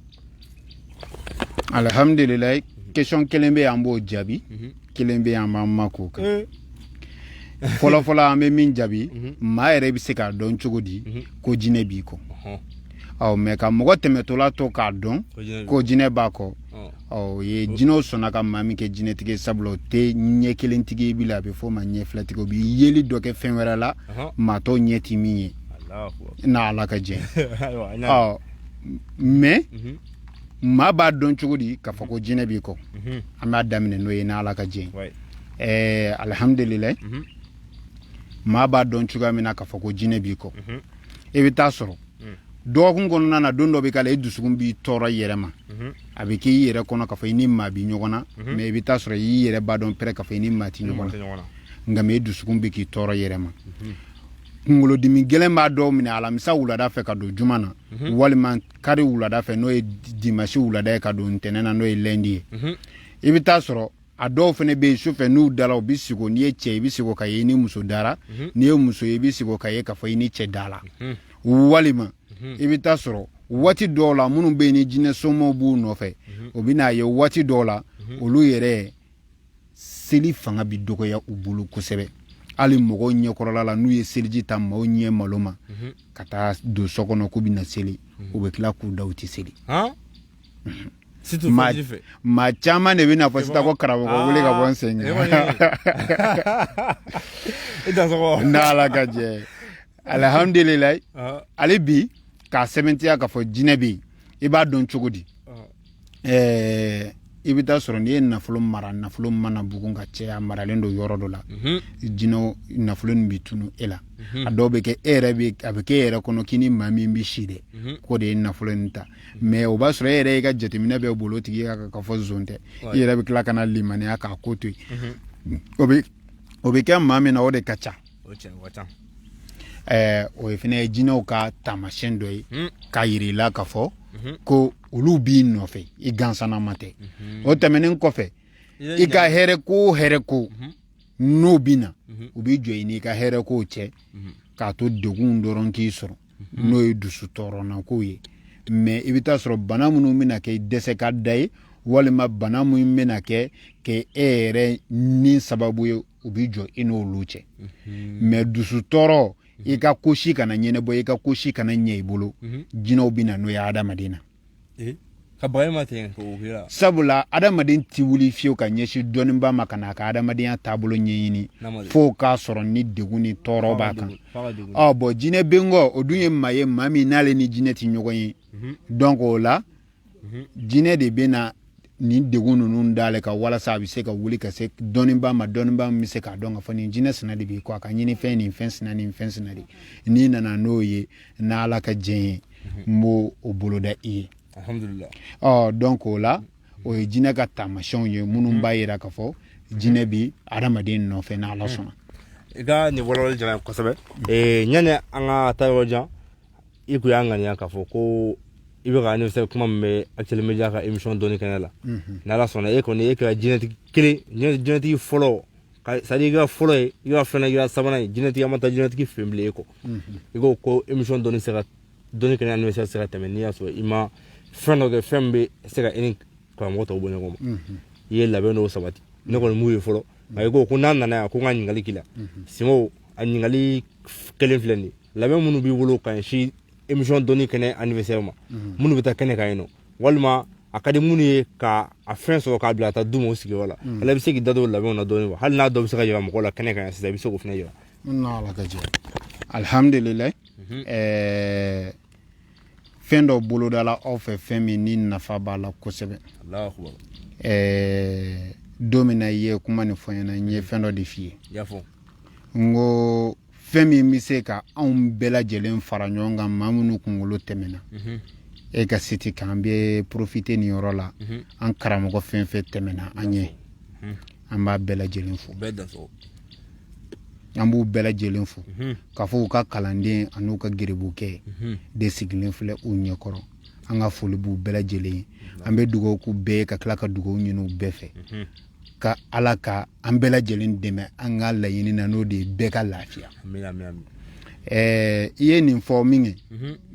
alhamdulilayi question kelen bɛ yen an b'o jaabi kelen bɛ yen an b'an mak'o kan fɔlɔfɔlɔ an bɛ min jaabi maa yɛrɛ bɛ se k'a dɔn cogo di ko jinɛ b'i kɔ mais ka mɔgɔ tɛmɛtɔla to k'a dɔn ko jinɛ b'a kɔ o ye jinɛw sɔnna ka maa min kɛ jinɛtigi ye sabula o tɛ ɲɛ kelentigi ye bilen a bɛ fɔ o ma ɲɛ filatigi o bɛ yeli dɔ kɛ fɛn wɛrɛ la maa tɔw ɲɛ tɛ min ye n'ala ka jɛ mais maa b'a dɔn cogo di k'a fɔ ko jinɛ b'i kɔ an b'a daminɛ n'o ye n'ala ka jɛ alhamdulilayi maa b'a dɔn cogoya min na k'a fɔ ko jinɛ b'i kɔ i bɛ taa sɔrɔ dɔgɔkun kɔnɔna na don dɔ bɛ k'a la i dusukun b'i tɔɔrɔ i yɛrɛ ma a bɛ k'i yɛrɛ kɔnɔ k'a fɔ i ni maa b'i ɲɔgɔn na mais i bɛ taa sɔrɔ i y'i yɛrɛ b'a dɔn pɛrɛ k'a fɔ i ni maa tɛ ɲɔgɔn na nka mɛ i dusukun bɛ k'i tɔɔrɔ i yɛrɛ ma kunkolodimi gɛlɛn b'a dɔw minɛ alamisa wulada fɛ ka don juma na walima kari wulada fɛ n'o ye dimanche wulada ye ka don ntɛnɛn na n'o ye lundi ye i bɛ taa sɔrɔ a dɔw fana bɛ yen sufɛ n'u dala u bɛ sigi n'i ye cɛ i bɛ sigi ka ye i ni muso dara n'i ye muso ye i bɛ sigi ka ye k'a fɔ i ni cɛ dala walima i bɛ taa sɔrɔ waati dɔw la minnu bɛ yen ni jinɛ somɔgɔw b'u nɔfɛ o bɛ n'a ye waati dɔw la olu yɛrɛ seli fanga bɛ dɔgɔya u bolo kosɛbɛ hali mɔgɔw ɲɛkɔrɔla la n'u ye seliji ta maaw ɲɛ malo ma ka taa don so kɔnɔ k'u bɛ na seli u bɛ tila k'u da u tɛ seli maa caman de bɛ na fɔ sisan ko karamɔgɔ wele ka bɔ n sen kan n'ala ka jɛ alhamdulilayi ale bi k'a sɛbɛntiya k'a fɔ jinɛ bɛ yen i b'a dɔn cogo di i bɛ taa sɔrɔ n'i ye nafolo mara nafolo mana bugun ka caya maralen don yɔrɔ dɔ la jinɛw nafolo nin bɛ tunu e la a dɔw bɛ kɛ a bɛ kɛ e yɛrɛ kɔnɔ k'i ni maa min bɛ si dɛ k'o de ye nafolo nin ta mais o b'a sɔrɔ e yɛrɛ y'i ka jateminɛ bɛɛ bolo tigi ka fɔ zon tɛ i yɛrɛ bɛ tila ka na limaniya k'a ko to yen o bɛ kɛ maa min na o de ka ca o ye fana ye jinɛw ka taamasiyɛn dɔ ye k'a yira i la k'a fɔ ko olu b'i nɔfɛ i gansanama tɛ o tɛmɛnen kɔfɛ i ka hɛrɛ ko n'o bɛ na u bɛ jɔ i n'i ka hɛrɛ kow cɛ k'a to degun dɔrɔn k'i sɔrɔ n'o ye dusu tɔɔrɔnako ye mais i bɛ taa sɔrɔ bana minnu bɛna kɛ dɛsɛ ka da ye walima bana minnu bɛna kɛ e yɛrɛ ni sababu ye u bɛ jɔ i n'olu cɛ mais dusu tɔɔrɔ i ka ko si kana ɲɛnabɔ i ka ko si kana ɲɛ i bolo jinɛw bɛ na n'o ye adamaden na sabula adamaden ti wuli fiyewu ka ɲɛsin dɔnniba ma ka n'a ka adamadenya taabolo ɲɛɲini fo k'a sɔrɔ ni degun ni tɔɔrɔ b'a kan bon jinɛ bengɔ o dun ye maa ye maa min n'ale ni jinɛ ti ɲɔgɔn ye donc o la jinɛ de bɛ na nin degun ninnu d'ale kan walasa a bɛ se ka wuli ka se dɔnniba ma dɔnniba min bɛ se k'a dɔn ka fɔ nin jinɛ sina de b'i kɔ a ka ɲini fɛn nin fɛn sina nin fɛn sina de n'i nana n'o ye n'ala ka jɛn ye n b'o o boloda i ye alhamdulillah donc o la o ye jinɛ ka taamasiyɛnw ye minnu b'a yira k'a fɔ jinɛ bi adamaden nɔfɛ n'ala sɔnna i ka nin walawali jara n ye kosɛbɛ yanni an ka taa yɔrɔ jan i kun y'a ŋaniya k'a fɔ ko i bɛ ka anniversaire kuma min bɛ Actuel Media ka émission dɔnni kɛnɛ la n'ala sɔnna e kɔni e kɛra jinɛtigi kelen jinɛtigi fɔlɔ c'est à dire i kɛra fɔlɔ ye i kɛra filanan i kɛra sabanan ye jinɛtigi an ma taa jinɛtigi fɛ bilen e kɔ i ko émission dɔnni kɛnɛ anniversaire se ka tɛmɛ n'i y'a sɔrɔ i ma fɛn dɔ kɛ fɛn min bɛ se ka e ni karamɔgɔ tɔw bɔ ɲɔgɔn ma i ye labɛn dɔw sabati ne kɔni m'u ye fɔlɔ nka i ko n'a nana yan ko n ka ɲininkali k'i la Singo a ɲininkali kelen filɛ nin ye labɛn minnu b'i bolo ka ɲɛsin émission dɔnni kɛnɛ anniversaire ma minnu bɛ taa kɛnɛ kan yen nɔ walima a ka di minnu ye ka a fɛn sɔrɔ k'a bila ka taa d'u ma o sigiyɔrɔ la ale bɛ se k'i da don o labɛnw na dɔɔni wa hali n'a dɔ bɛ se ka yira mɔgɔw la kɛnɛ kan yan sisan i bɛ se k'o fana yira n'ala ka jɛ alhamdulillah fɛn dɔ bolodala aw fɛ fɛn min ni nafa b'a la kosɛbɛ don min na i ye kuma nin fɔ n ɲɛna n ye fɛn dɔ de f'i ye n ko fɛn min bɛ se ka anw bɛɛ lajɛlen fara ɲɔgɔn kan maa minnu kunkolo tɛmɛna e ka siti k'an bɛ profiter nin yɔrɔ la an karamɔgɔ fɛn fɛn tɛmɛna an ɲɛ an b'a bɛɛ lajɛlen fo an b'u bɛɛ lajɛlen fo k'a fɔ u ka kalanden an'u ka gerebukɛ de sigilen filɛ u ɲɛkɔrɔ an ka foli b'u bɛɛ lajɛlen ye an bɛ dugawu k'u bɛɛ ye ka tila ka dugawu ɲini u bɛɛ fɛ ka ala ka an bɛɛ lajɛlen dɛmɛ an ka laɲini na n'o de ye bɛɛ ka lafiya i ye nin fɔ min kɛ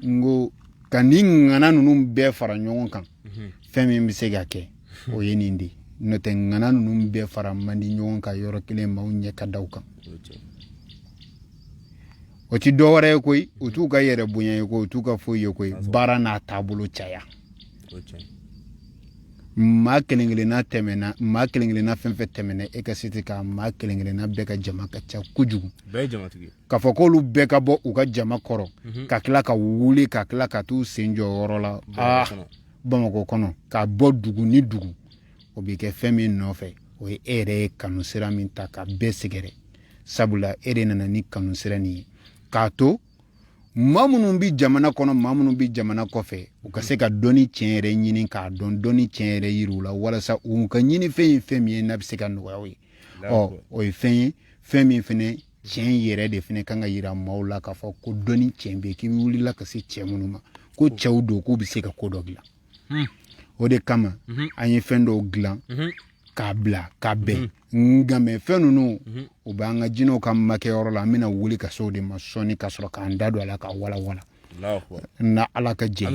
n ko ka nin ŋana ninnu bɛɛ fara ɲɔgɔn kan fɛn min bɛ se ka kɛ o ye nin de n'o tɛ ŋana ninnu bɛɛ fara man di ɲɔgɔn kan yɔrɔ kelen maaw ɲɛ ka da u kan o ti dɔwɛrɛ ye koyi o t'u ka yɛrɛ bonya ye koyi o t'u ka foyi ye koyi baara n'a taabolo caya maa kelen kelenna fɛn fɛn tɛmɛna e ka siti ka maa kelen kelenna bɛɛ ka jama ka ca kojugu k'a fɔ k'olu bɛɛ ka bɔ u ka jama kɔrɔ ka tila ka wuli ka tila ka t'u sen jɔ yɔrɔ la Bamakɔ kɔnɔ ka bɔ dugu ni dugu o bɛ kɛ fɛn min nɔfɛ o ye e yɛrɛ ye kanu sira min ta ka bɛɛ sɛgɛrɛ sabula e de nana ni kanu sira nin ye k'a to maa minnu bɛ jamana kɔnɔ maa minnu bɛ jamana kɔfɛ u ka se ka dɔnni tiɲɛ yɛrɛ ɲini k'a dɔn dɔnni tiɲɛ yɛrɛ yiri u la walasa u ka ɲini fɛn ye fɛn min ye n'a bɛ se ka nɔgɔya u ye o ye fɛn ye fɛn min fɛnɛ tiɲɛ yɛrɛ de fɛnɛ kan ka yira maaw la k'a fɔ ko dɔnni tiɲɛ bɛ yen k'i wulila ka se cɛ minnu ma ko cɛw don k'u bɛ se ka ko dɔ dilan o de kama an ye fɛn dɔw dilan k'a bila ka bɛn nka mɛ fɛn ninnu u b'an ka jinɛw ka makɛyɔrɔ la an bɛna wuli ka se o de ma sɔnni ka sɔrɔ k'an da don a la ka walawala na ala ka jɛ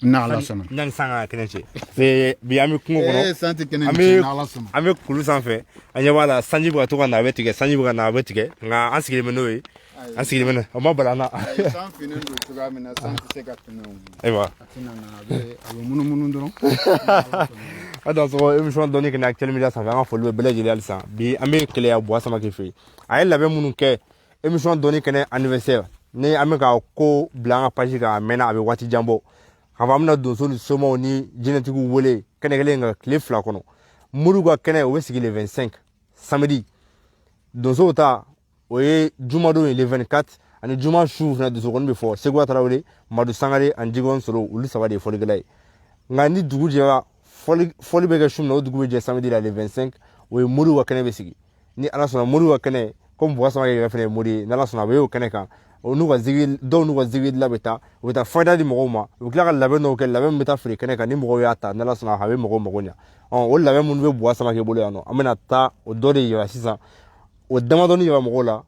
na ala sɔnna yanni san ka kɛnɛ cɛ bi an bɛ kungo kɔnɔ an bɛ kulu sanfɛ an ɲɛ b'a la sanji bɛ ka to ka na a bɛ tigɛ sanji bɛ ka na a bɛ tigɛ nka an sigilen bɛ n'o ye an sigilen bɛ o ma bala an na san finnen don cogoya min na san tɛ se ka tɛmɛ o ayiwa a tɛna na a bɛ munumunu dɔrɔn a dan sɔgɔ émission dɔnni kɛnɛ Actuel Media sanfɛ an ka foli bɛ bɛɛ lajɛlen halisa bi an bɛ Keleya Buwa Samake fɛ yen a ye labɛn minnu kɛ émission dɔnni kɛnɛ anniversaire ni an bɛ ka ko bila an ka page kan a mɛnna a bɛ waati jan bɔ k'a fɔ an bɛna donso ni somaw ni jinɛtigiw wele kɛnɛ kelen kan tile 2 kɔnɔ muru ka kɛnɛ o bɛ sigi le 25 samedi donsow ta o ye jumadon ye le 24 ani juma su fana donso kɔni bɛ fɔ Segu Tarawele Madu Sangare ani Jigɔn Solo olu 3 de ye fɔlikɛla ye nka ni dugu jɛra fɔli bɛ kɛ su min na o dugu bɛ jɛ samedi la le 25 o ye moriw ka kɛnɛ bɛ sigi ni Ala sɔnna moriw ka kɛnɛ comme Buwa Samakɛ yɛrɛ fana ye mori ye n'Ala sɔnna a bɛ y'o kɛnɛ kan dɔw n'u ka zikiri la bɛ taa u bɛ taa fayida di mɔgɔw ma u bɛ tila ka labɛn dɔw kɛ labɛn min bɛ taa feere kɛnɛ kan ni mɔgɔw y'a ta n'Ala sɔnna a bɛ mɔgɔw mago ɲa o labɛn minnu bɛ Buwa Samakɛ bolo yan nɔ an bɛna taa o dɔ de yira sisan o damadɔni yira mɔgɔw la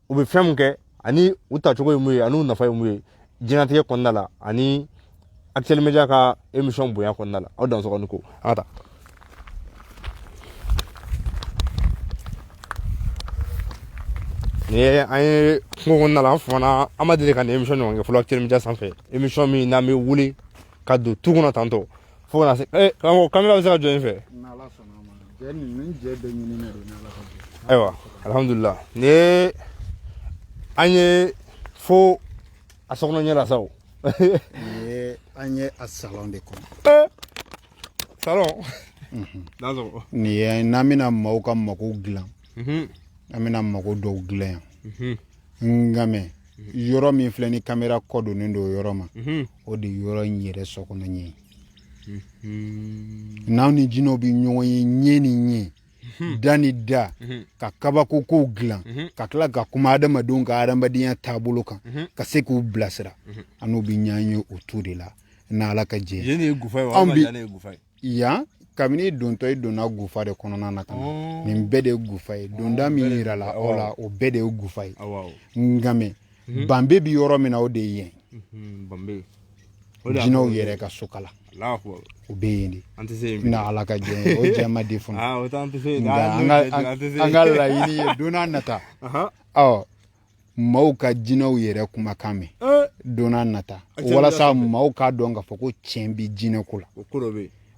u bɛ fɛn min kɛ ani u tacogo ye mun ye ani u nafa ye mun ye diɲɛlatigɛ kɔnɔna la ani Actuel Media ka émission bonya kɔnɔna la aw dansɔgɔni ko an ka taa ni an ye kungo kɔnɔna la an fana an ma deli ka nin émission ɲɔgɔn kɛ fɔlɔ Actuel Media sanfɛ émission min n'an bɛ wuli ka don tu kɔnɔ tantɔ fo ka na se karamɔgɔ kamera bɛ se ka jɔ in fɛ ayiwa alhamdulillah ni ye an ye fo a sokɔnɔ ɲɛ la sa o an ye a salon de kɔnɔ salon dansɔgɔ nin ye n'an bɛna maaw ka mago dilan an bɛna mago dɔw dilan yan nka mɛ yɔrɔ min filɛ ni kamera kɔdonnen don yɔrɔ ma o de yɔrɔ in yɛrɛ sokɔnɔ ɲɛ n'aw ni jinɛw bɛ ɲɔgɔn ye ɲɛ ni ɲɛ da ni da ka kabako kow dilan ka tila ka kuma adamadenw ka adamadenya taabolo kan ka se k'u bilasira an n'u bɛ ɲɔgɔn ye o tu de la n'Ala ka jɛ yan kabini dontɔ i donna gufa de kɔnɔna na ka na nin bɛɛ de ye gufa ye donda min yira la o la o bɛɛ de ye gufa ye nka mɛ banbe bɛ yɔrɔ min na o de ye yen jinɛw yɛrɛ ka sokala o bɛ yen de n'Ala ka jɛ o jɛ ma di fana an ka laɲini ye don n'a nata maaw ka jinɛw yɛrɛ kumakan mɛn don n'a nata walasa maaw k'a dɔn k'a fɔ ko tiɲɛ bɛ jinɛ ko la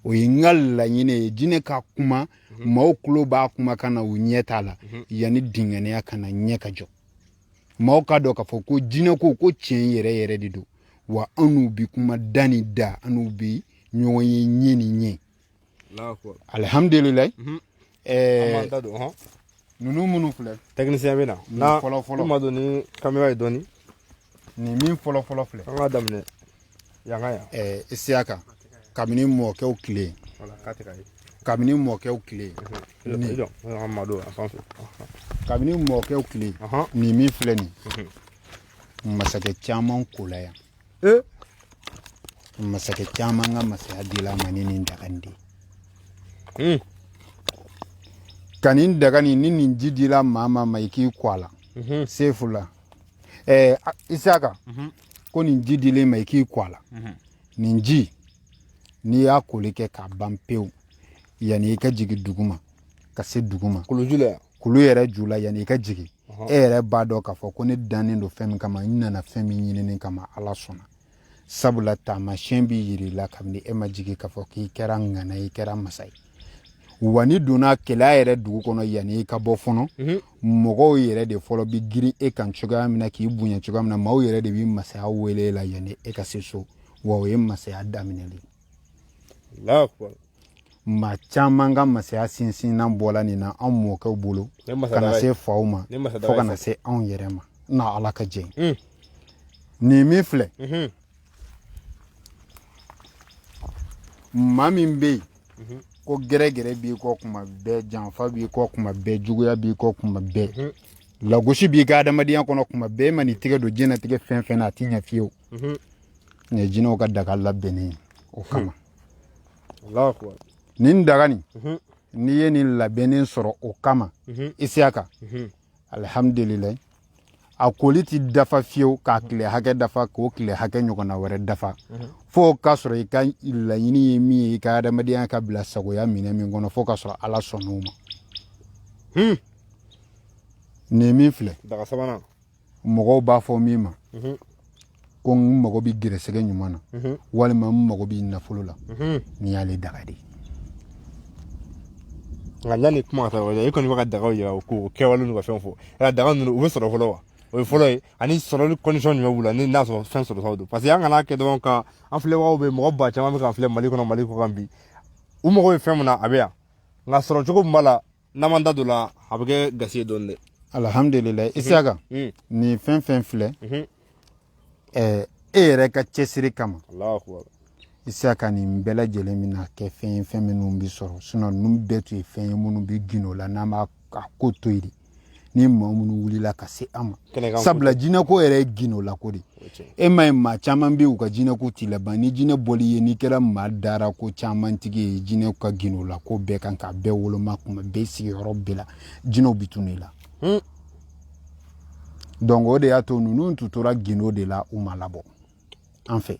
o ye n ka laɲini ye jinɛ ka kuma maaw tulo b'a kumakan na u ɲɛ t'a la yanni dingɛniya ka na ɲɛ ka jɔ maaw k'a dɔn k'a fɔ ko jinɛ ko tiɲɛ yɛrɛ yɛrɛ de don wa an n'u bi kuma da ni da an n'u bi ɲɔgɔn ye ɲɛ ni ɲɛ alhamdulilayi ninnu minnu filɛ technicien bɛ na fɔlɔ ma don ni caméra ye dɔɔni nin min fɔlɔ filɛ an ka daminɛ yanga yan Isiyaka kabini mɔkɛw tile kabini mɔkɛw tile kabini mɔkɛw tile nin min filɛ nin masakɛ caman kola yan masakɛ caman ka masaya dila ma ni nin daga de ka nin daga nin ni nin ji dila maa ma i k'i kɔ a la sefu la Isiyaka ko nin ji dilen ma i k'i kɔ a la nin ji n'i y'a koli kɛ k'a ban pewu yanni i ka jigin duguma ka se duguma kulu yɛrɛ ju la yanni i ka jigin e yɛrɛ b'a dɔn k'a fɔ ko ne dannen don fɛn min kama n nana fɛn min ɲinini kama Ala sɔnna sabula taamasiyɛn b'i yiri la kabini e ma jigin k'a fɔ k'i kɛra ŋana i kɛra masa ye wa ni donna kɛlɛya yɛrɛ dugu kɔnɔ yanni i ka bɔ fɔlɔ mɔgɔw yɛrɛ de fɔlɔ bi girin e kan cogoya min na k'i bonya cogoya min na maaw yɛrɛ de bi masaya wele la yanni e ka se so wa o ye masaya daminɛli maa caman ka masaya sinsinnan bɔla nin na anw mɔkɛw bolo ka na se faw ma fo ka na se anw yɛrɛ ma na Ala ka jɛ nin min filɛ maa min bɛ yen ko gɛrɛgɛrɛ b'i kɔ kuma bɛɛ janfa b'i kɔ kuma bɛɛ juguya b'i kɔ kuma bɛɛ lagosi b'i ka adamadenya kɔnɔ kuma bɛɛ e ma n'i tɛgɛ don diɲɛlatigɛ fɛn fɛn na a ti ɲɛ fiyewu nin ye jinɛw ka daga labɛnnen o kama nin daga nin n'i ye nin labɛnnen sɔrɔ o kama Isiyaka alhamdulilayi a koli ti dafa fiyewu k'a tile hakɛ dafa k'o tile hakɛ ɲɔgɔnna wɛrɛ dafa fo k'a sɔrɔ i ka laɲini ye min ye i ka adamadenya ka bila sagoya minɛ min kɔnɔ fo k'a sɔrɔ Ala sɔnn'o ma nin min filɛ mɔgɔw b'a fɔ min ma ko n mago bɛ gɛrɛsɛgɛ ɲuman na walima n mago bɛ nafolo la nin y'ale daga de ye nka yanni kuma ka taa i kɔni bɛ ka dagaw yira ko kɛwale n'u ka fɛn fɔ daga ninnu u bɛ sɔrɔ fɔlɔ wa o ye fɔlɔ ye ani sɔrɔli condition jumɛn b'u la ni n'a sɔrɔ fɛn sɔrɔ saw don parce que an kana kɛ dɔrɔn ka an filɛbagaw bɛ mɔgɔ ba caman bɛ k'an filɛ Mali kɔnɔ Mali kɔ kan bi u mago bɛ fɛn min na a bɛ yan nka sɔrɔ cogo min b'a la n'an m'an da don la a bɛ kɛ gasi ye dɔɔni dɛ. Alhamdulillah Isiaka ni fɛn filɛ e yɛrɛ ka cɛsiri kama Isiaka nin bɛɛ lajɛlen min na kɛ fɛn ye fɛn minnu bi sɔrɔ sinon ninnu bɛɛ tun ye fɛn ye minnu bi gindo la n'an b'a ko to yen ni maa minnu wulila ka se an ma sabula jinɛko yɛrɛ ye gindo la ko de e ma ye maa caman bɛ u ka jinɛko t'i laban ni jinɛ bɔli ye n'i kɛra maa dara ko caman tigi ye jinɛ ka gindo la ko bɛɛ kan ka bɛɛ woloma kuma bɛɛ sigiyɔrɔ bɛɛ la jinɛw bi tunu la donc o de y'a to ninnu tun tora gindo de la u ma labɔ an fɛ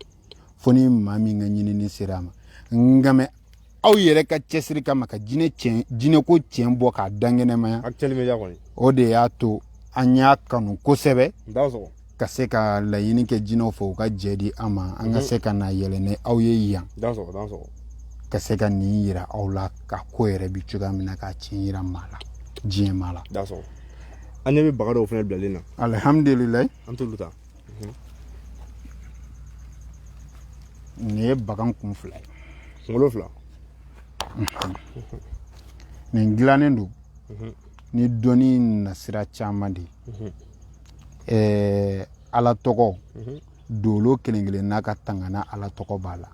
fo ni maa min ka ɲinini sera a ma nka mɛ aw yɛrɛ ka cɛsiri kama ka jinɛko tiɲɛ bɔ k'a dankɛnɛmaya o de y'a to an y'a kanu kosɛbɛ ka se ka laɲini kɛ jinɛw fɛ u ka jɛ di an ma an ka se ka na yɛlɛ ni aw ye yan ka se ka nin yira aw la ka ko yɛrɛ bi cogoya min na k'a tiɲɛ yira maa la diɲɛ maa la an ɲɛ bɛ baga dɔw fana bilalen na alhamdulilayi an t'olu ta nin ye bagan kun fila ye kunkolo fila nin dilannen don ni dɔnni nasira caman de ala tɔgɔ dolo kelen kelen n'a ka tangana ala tɔgɔ b'a la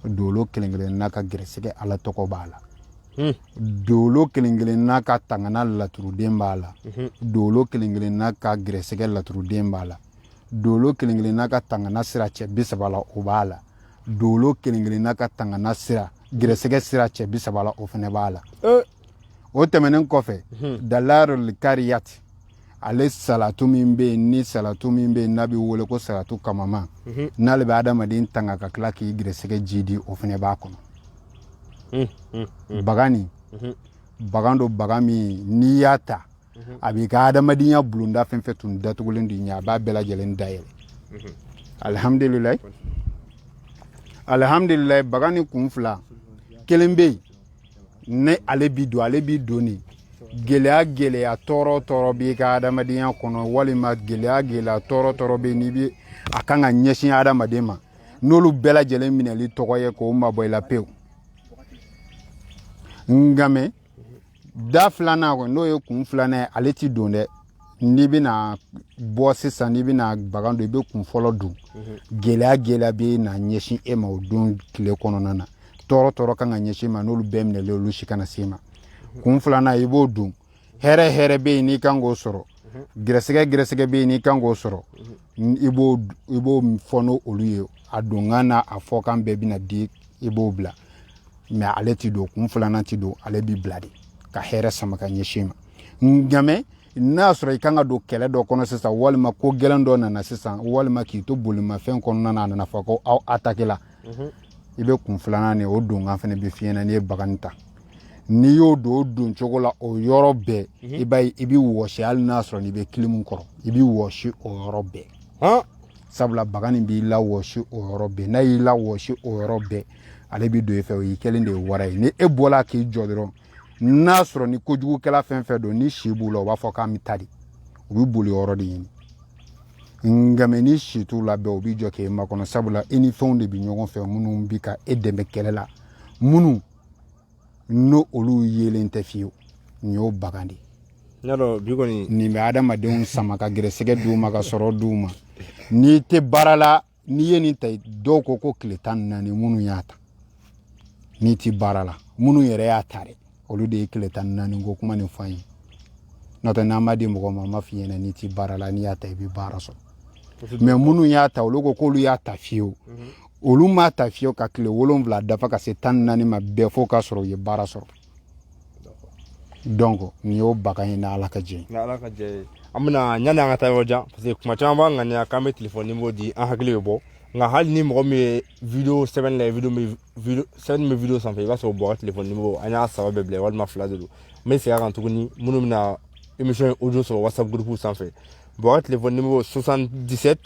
dolo kelen kelen n'a ka gɛrɛsɛgɛ ala tɔgɔ b'a la dolo kelen kelen n'a ka tangana laturuden b'a la dolo kelen kelen n'a ka gɛrɛsɛgɛ laturuden b'a la dolo kelen kelen n'a ka tangana sira cɛ 30 la o b'a la dolo kelen kelen n'a ka tangana sira gɛrɛsɛgɛ sira cɛ 30 la o fana b'a la o tɛmɛnen kɔfɛ dalarul kariyat ale salatu min bɛ yen ni salatu min bɛ yen n'a bɛ wele ko salatu kamama n'ale bɛ adamaden tanga ka tila k'i gɛrɛsɛgɛ ji di o fana b'a kɔnɔ bagan don bagan min n'i y'a ta a b'i ka adamadenya bulonda fɛn fɛn tun datugulen don ɲɛ a b'a bɛɛ lajɛlen dayɛlɛ alhamdulilayi bagan ni kun fila kelen bɛ yen ne ale bi don ni gɛlɛya tɔɔrɔ b'i ka adamadenya kɔnɔ walima gɛlɛya tɔɔrɔ bɛ n'i bi a kan ka ɲɛsin adamaden ma n'olu bɛɛ lajɛlen minɛli tɔgɔ ye k'o mabɔ i la pewu nka mɛ da filanan kɔni n'o ye kun filanan ye ale ti don dɛ n'i bɛna bɔ sisan n'i bɛna bagan don i bɛ kun fɔlɔ don gɛlɛya bɛ na ɲɛsin e ma o don tile kɔnɔna na tɔɔrɔ kan ka ɲɛsin ma n'olu bɛɛ minɛlen olu si kana se ma kun filanan i b'o don hɛrɛ bɛ yen n'i kan k'o sɔrɔ gɛrɛsɛgɛ bɛ yen n'i kan k'o sɔrɔ i b'o fɔ n'olu ye a donkan n'a a fɔkan bɛɛ bɛna di i b'o bila mɛ ale ti don kun filanan ti don ale b'i bila de ka hɛrɛ sama ka ɲɛsin ma nka mɛ n'a sɔrɔ i kan ka don kɛlɛ dɔ kɔnɔ sisan walima ko gɛlɛn dɔ nana sisan walima k'i to bolimafɛn kɔnɔna na a nana fɔ ko aw attaqué la i bɛ kun filanan de o donkan fana bɛ f'i ɲɛna n'i ye bagan ta n'i y'o don o don cogo la o yɔrɔ bɛɛ i b'a ye i bɛ wɔsi hali n'a sɔrɔ n'i bɛ kilimu kɔrɔ i bɛ wɔsi o yɔrɔ bɛɛ sabula bagan nin b'i la wɔsi o yɔrɔ bɛɛ n'a y'i la wɔsi o yɔrɔ bɛɛ ale bɛ don i fɛ o y'i kɛlen de ye wara ye ni e bɔla k'i jɔ dɔrɔn n'a sɔrɔ ni kojugukɛla fɛn fɛn don ni si b'u la u b'a fɔ k'an bɛ taa de u bɛ boli yɔrɔ de ɲini nka mɛ ni si t'u la bɛɛ u bɛ jɔ k'e makɔnɔ sabula e ni fɛnw de bɛ ɲɔgɔn fɛ minnu bɛ ka e dɛmɛ kɛlɛ la minnu n'o olu yelen tɛ fiyewu nin y'o bagan de nin bɛ adamadenw sama ka gɛrɛsɛgɛ d'u ma ka sɔrɔ d'u ma n'i tɛ baara la n'i ye nin ta dɔw ko tile 14 minnu y'a ta n'i tɛ baara la minnu yɛrɛ y'a ta dɛ olu de ye tile 14 ko kuma nin fɔ an ye n'o tɛ n'an m'a di mɔgɔ ma an m'a f'i ɲɛna n'i tɛ baara la n'i y'a ta i bɛ baara sɔrɔ mɛ minnu y'a ta olu ko k'olu y'a ta fiyewu olu m'a ta fiyewu ka tile 7 dafa ka se 14 ma bɛɛ fo k'a sɔrɔ u ye baara sɔrɔ donc nin y'o bagan ye n'ala ka jɛ ye an bɛna yanni an ka taa yɔrɔ jan parce que kuma caman b'an ŋaniya k'an bɛ telefɔni numéro di an hakili bɛ bɔ nka hali ni mɔgɔ min ye video sɛbɛnni la sɛbɛnni bɛ video sanfɛ i b'a sɔrɔ Buwa ka telefɔni numéro an y'a 3 bɛɛ bila walima 2 de don n bɛ segin a kan tuguni minnu bɛna émission in audio sɔrɔ WhatsApp groupe sanfɛ Buwa ka telefɔni numéro 77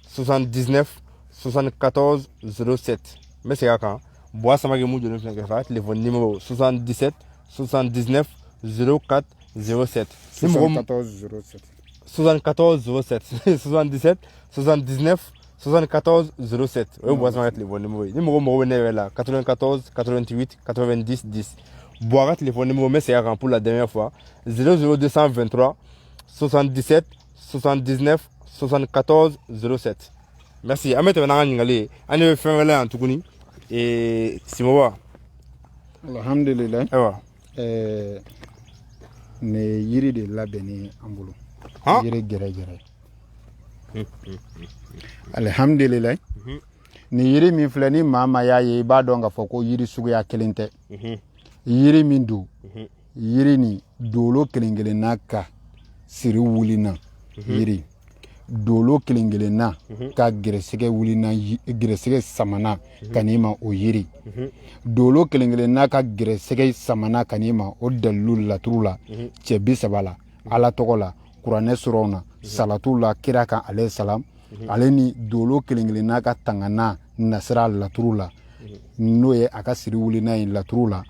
79 74 07 n bɛ segin a kan Buwa Samake mun jɔlen filɛ kɛrɛfɛ a ka telefɔni numéro 77 79 04 07 ni mɔgɔ 74 07 77 79 74 07 o ye Bois Sama ka téléphone numéro ye ni mɔgɔ mɔgɔ bɛ ne yɛrɛ la 94 88 90 10 Bois ka téléphone numéro mais c'est à pour la dernière fois 00223 77 79 74 07 merci an bɛ tɛmɛ n'an ka ɲininkali ye an bɛ fɛn wɛrɛ yan tuguni Simoba alhamdulillah ayiwa ne yiri de labɛnni an bolo yiri gɛrɛgɛrɛ alhamdulillah ni yiri min filɛ ni maa ma y'a ye i b'a dɔn k'a fɔ ko yiri suguya kelen tɛ yiri min don yiri ni dolo kelen kelenna ka siri wulina yiri dolo kelen kelenna ka gɛrɛsɛgɛ wulina gɛrɛsɛgɛ samana ka n'i ma o yiri dolo kelen kelenna ka gɛrɛsɛgɛ samana ka n'i ma o dalilu laturu la cɛ 30 la ala tɔgɔ la kuranɛ sɔrɔw na salatu la kira kan alayhi salam ale ni dolo kelen kelenna ka tangana nasira laturu la n'o ye a ka siri wulina ye laturu la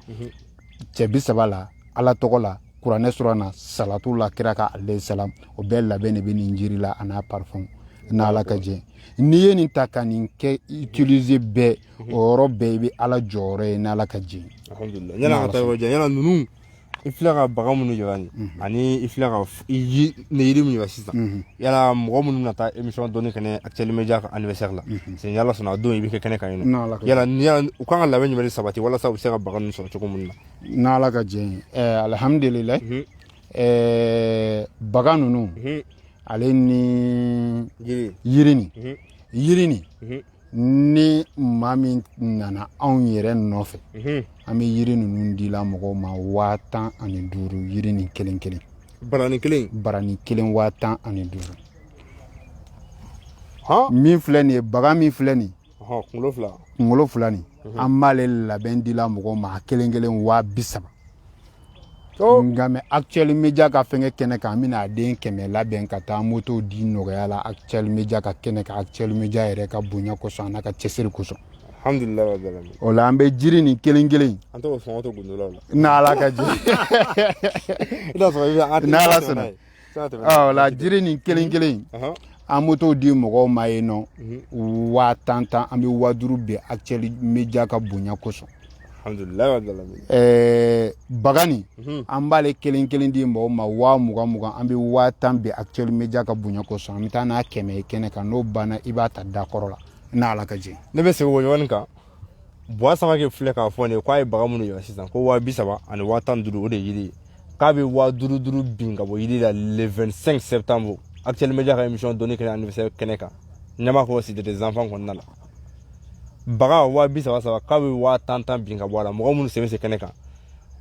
cɛ 30 la ala tɔgɔ la kuranɛ sɔrɔ na salatu la kira kan alayhi salam o bɛɛ labɛn de bɛ nin jiri la a n'a parfum n'ala ka jɛ n'i ye nin ta ka nin kɛ utiliser bɛɛ o yɔrɔ bɛɛ i bɛ ala jɔyɔrɔ ye n'ala ka jɛ alhamdulillah yana ka taa yɔrɔ jan yana ninnu i filɛ ka baga minnu jira nin ani i filɛ ka ne yiri min jira sisan yala mɔgɔ minnu na taa émission dɔnni kɛnɛ Actuel Media ka anniversaire la c'est yala sɔnna a don i bɛ kɛ kɛnɛ kan yen nɔ yala u kan ka labɛn jumɛn de sabati walasa u bɛ se ka baga ninnu sɔrɔ cogo min na n'ala ka jɛ alhamdulillah baga ninnu ale ni yiri ni maa min nana anw yɛrɛ nɔfɛ an bɛ yiri ninnu dila mɔgɔw ma 15,000 yiri ni kelen kelen barani kelen 15,000 min filɛ nin ye baga min filɛ nin kunkolo fila nin an b'ale labɛn dila mɔgɔw ma a kelen kelen 30,000 nka mɛ Actuel Media ka fɛngɛ kɛnɛ kan an bɛna a den 100 labɛn ka taa moto di nɔgɔya la Actuel Media ka kɛnɛ kan Actuel Media yɛrɛ ka bonya kosɔn a n'a ka cɛsiri kosɔn alhamdulillah o la an bɛ jiri nin kelen kelen an t'o sɔn o tɛ gundolaw la n'ala ka jɛ n'ala sɔnna o la jiri nin kelen kelen an moto di mɔgɔw ma yen nɔ 10,000 an bɛ 50,000 bɛn Actuel Media ka bonya kosɔn baga nin an b'ale kelen kelen di mɔgɔw ma 20,000 an bɛ 10,000 bɛn Actuel Media ka bonya kosɔn an bɛ taa n'a 100 ye kɛnɛ kan n'o banna i b'a ta dakɔrɔ la n'ala ka jɛ ne bɛ segin o ɲɔgɔnni kan Bois Sama ke filɛ k'a fɔ nin ye k'a ye baga minnu jira sisan ko 30,000 ani 15,000 o de ye yiri ye k'a bɛ 50,000 bin ka bɔ yiri la le 25 septembre Actuel Media ka émission dɔnni kɛnɛ anniversaire kɛnɛ kan ɲɛma ko c'était des enfants kɔnɔna la baga 30,000 k'a bɛ 10,000 bin ka bɔ a la mɔgɔ minnu sen bɛ se kɛnɛ kan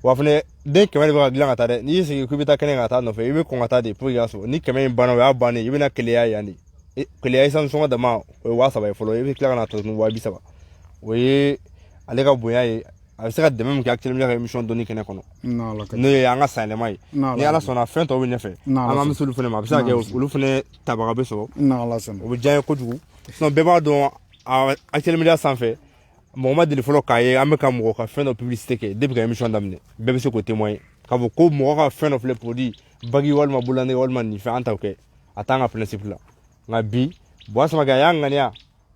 wa fana den 100 de bɛ ka dilan ka taa dɛ n'i y'i sigi k'i bɛ taa kɛnɛ kan ka taa nɔfɛ i bɛ kɔn ka taa de pour que i ka so ni 100 in banna o y'a bannen i bɛna keleya yan de keleya i sɔngɔ dama o ye 30,000 ye fɔlɔ i bɛ tila ka na tɔ tuguni 30,000 o ye ale ka bonya ye a bɛ se ka dɛmɛ min kɛ Actuel Media ka émission dɔnni kɛnɛ kɔnɔ n'o ye an ka sayɛlɛma ye ni ala sɔnna fɛn tɔw bɛ ɲɛfɛ an ka miseli fana ma a bɛ se ka kɛ olu fana tabaga bɛ sɔrɔ o bɛ diya n ye kojugu sinon bɛɛ b'a dɔn Actuel Media sanfɛ mɔgɔ ma deli fɔlɔ k'a ye an bɛ ka mɔgɔ ka fɛn dɔ publicité kɛ depuis ka émission daminɛ bɛɛ bɛ se k'o témoigner k'a fɔ ko mɔgɔ ka fɛn dɔ filɛ produit bagi walima bololande walima nin fɛn an t'o kɛ a t'an ka principe la nka bi Bois Sama a y'a ŋaniya